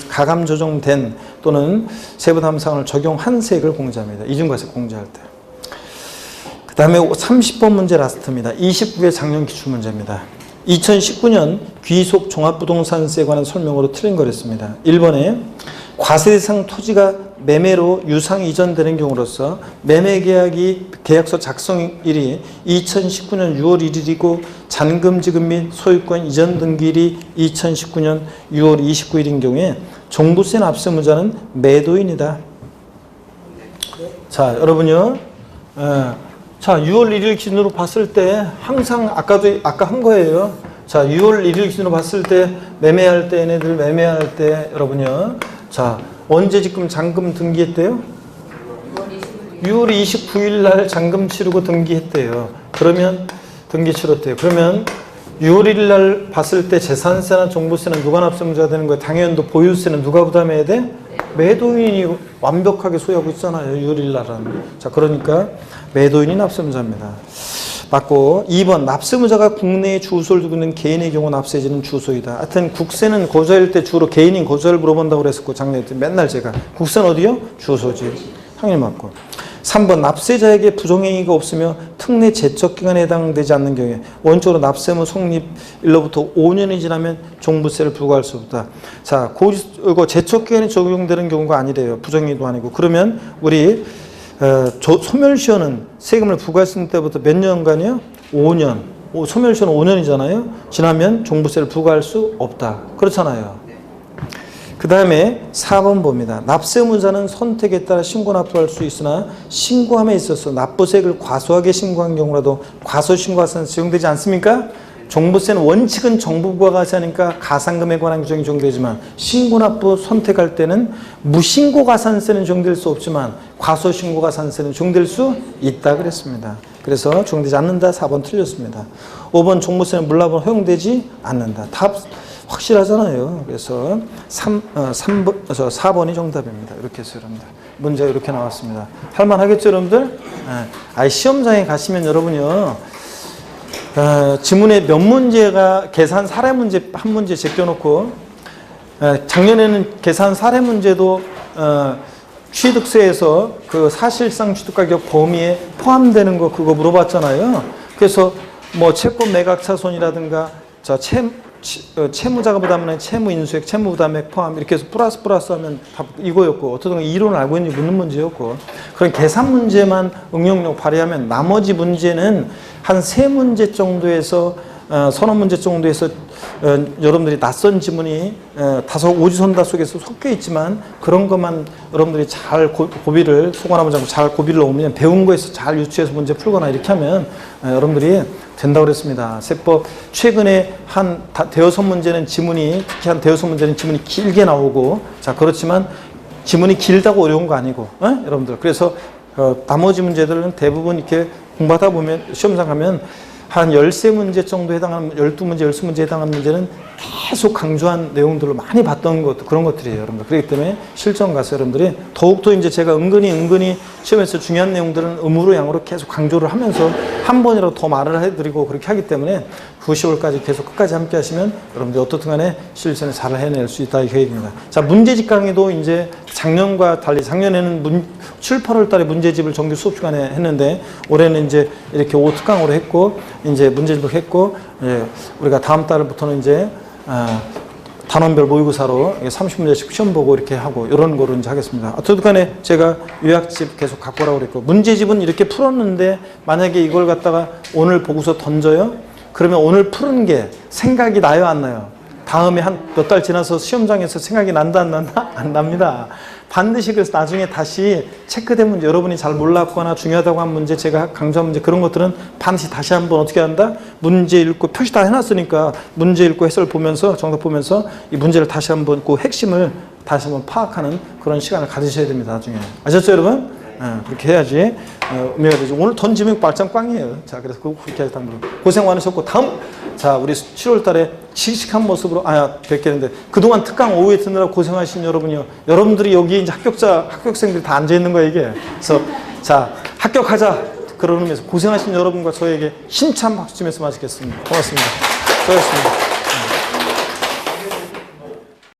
가감 조정된 또는 세부담 상한을 적용한 세액을 공제합니다. 이중과세 공제할 때. 그 다음에 30번 문제 라스트입니다. 29회 작년 기출문제입니다. 2019년 귀속 종합부동산세에 관한 설명으로 틀린 거랬습니다. 1번에 과세 대상 토지가 매매로 유상 이전되는 경우로서 매매계약이 계약서 작성일이 2019년 6월 1일이고 잔금 지급 및 소유권 이전 등기일이 2019년 6월 29일인 경우에 종부세 납세무자는 매도인이다. 자, 여러분요. 자, 6월 1일 기준으로 봤을 때 항상 아까 한 거예요. 자, 6월 1일 기준으로 봤을 때 매매할 때 얘네들 매매할 때 여러분요. 자, 언제 지금 잔금 등기했대요? 6월 29일 날 잔금 치르고 등기했대요. 그러면 등기 치렀대요. 그러면 6월 1일 날 봤을 때 재산세나 종부세는 누가 납세무자가 되는 거예요? 당연히 보유세는 누가 부담해야 돼? 매도인이 완벽하게 소유하고 있잖아요. 6월 1일 날은. 자, 그러니까 매도인이 납세무자입니다. 맞고 2번 납세무자가 국내에 주소를 두고 있는 개인의 경우 납세지는 주소이다. 하여튼 국세는 고소일 때 주로 개인인 고소를 물어본다고 그랬었고 작년에 맨날 제가 국세는 어디요? 주소지. 당연히 맞고 3번 납세자에게 부정행위가 없으며 특례 제척기간에 해당되지 않는 경우에 원칙으로 납세무 성립일로부터 5년이 지나면 종부세를 부과할 수 없다. 자, 이거 제척기간이 적용되는 경우가 아니래요. 부정행위도 아니고. 그러면 우리 소멸시효는 세금을 부과했을 때부터 몇 년간이요? 5년. 소멸시효는 5년이잖아요. 지나면 종부세를 부과할 수 없다. 그렇잖아요. 그 다음에 4번 봅니다. 납세 의무자는 선택에 따라 신고 납부할 수 있으나 신고함에 있어서 납부세액을 과소하게 신고한 경우라도 과소신고가산세 적용되지 않습니까? 종부세는 원칙은 정부 부과가세하니까 가산금에 관한 규정이 적용되지만 신고납부 선택할 때는 무신고가산세는 적용될 수 없지만 과소신고가산세는 적용될 수 있다 그랬습니다. 그래서 적용되지 않는다. 4번 틀렸습니다. 5번 종부세는 물납은 허용되지 않는다. 답 확실하잖아요. 그래서 4번이 정답입니다. 이렇게 해서 여러분들 문제가 이렇게 나왔습니다. 할만하겠죠 여러분들? 시험장에 가시면 여러분요 지문에 몇 문제가 계산 사례 문제 한 문제 제껴놓고 작년에는 계산 사례 문제도 취득세에서 그 사실상 취득가격 범위에 포함되는 거 그거 물어봤잖아요. 그래서 뭐 채권 매각 차손이라든가 채무자가 부담하는 채무 인수액, 채무 부담액 포함 이렇게 해서 플러스 하면 다 이거였고 어떻든 이론을 알고 있는지 묻는 문제였고 그런 계산 문제만 응용력 발휘하면 나머지 문제는 한 3문제 정도에서 서너 문제 정도에서 여러분들이 낯선 지문이 다소 오지선다 속에서 섞여 있지만 그런 것만 여러분들이 잘 고비를 소관하면 잡고 잘 고비를 놓으면 배운 거에서 잘 유추해서 문제 풀거나 이렇게 하면 여러분들이 된다고 그랬습니다. 세법 최근에 한 대여섯 문제는 지문이 특히 한 대여섯 문제는 지문이 길게 나오고 자 그렇지만 지문이 길다고 어려운 거 아니고 여러분들 그래서 나머지 문제들은 대부분 이렇게 공부하다 보면 시험장 가면 한 13문제 정도 해당하는 12문제, 13문제에 해당하는 문제는 계속 강조한 내용들을 많이 봤던 것 그런 것들이에요, 여러분들. 그렇기 때문에 실전 가서 여러분들이 더욱더 이제 제가 은근히 시험에서 중요한 내용들은 음으로 양으로 계속 강조를 하면서 한 번이라도 더 말을 해드리고 그렇게 하기 때문에 9시월까지 계속 끝까지 함께 하시면 여러분들이 어떻든 간에 실전에 잘 해낼 수 있다 이 계획입니다. 자, 문제집 강의도 이제 작년과 달리 작년에는 7, 8월 달에 문제집을 정규 수업 시간에 했는데 올해는 이제 이렇게 5특강으로 했고 이제 문제집을 했고 우리가 다음 달부터는 이제 단원별 모의고사로 30문제씩 시험 보고 이렇게 하고 이런 거로 이제 하겠습니다. 어쨌든 간에 제가 요약집 계속 갖고 오라고 그랬고 문제집은 이렇게 풀었는데 만약에 이걸 갖다가 오늘 보고서 던져요? 그러면 오늘 푸른 게 생각이 나요 안 나요? 다음에 한 몇 달 지나서 시험장에서 생각이 난다 안 난다? 안 납니다. 반드시 그래서 나중에 다시 체크된 문제 여러분이 잘 몰랐거나 중요하다고 한 문제 제가 강조한 문제 그런 것들은 반드시 다시 한번 어떻게 한다? 문제 읽고 표시 다 해놨으니까 문제 읽고 해설 보면서 정답 보면서 이 문제를 다시 한번 그 핵심을 다시 한번 파악하는 그런 시간을 가지셔야 됩니다. 나중에 아셨죠 여러분? 그렇게 해야지 의미가 되죠. 오늘 던지면 발장 꽝이에요. 자, 그래서 그렇게 해서 고생 많으셨고 다음 자 우리 7월 달에 씩씩한 모습으로 뵙겠는데 그동안 특강 오후에 듣느라 고생하신 여러분이요. 여러분들이 여기 이제 합격생들이 다 앉아 있는 거예요 이게. 그래서 자 합격하자 그런 의미에서 고생하신 여러분과 저에게 힘찬 박수 치면서 마치겠습니다. 고맙습니다. 수고하셨습니다.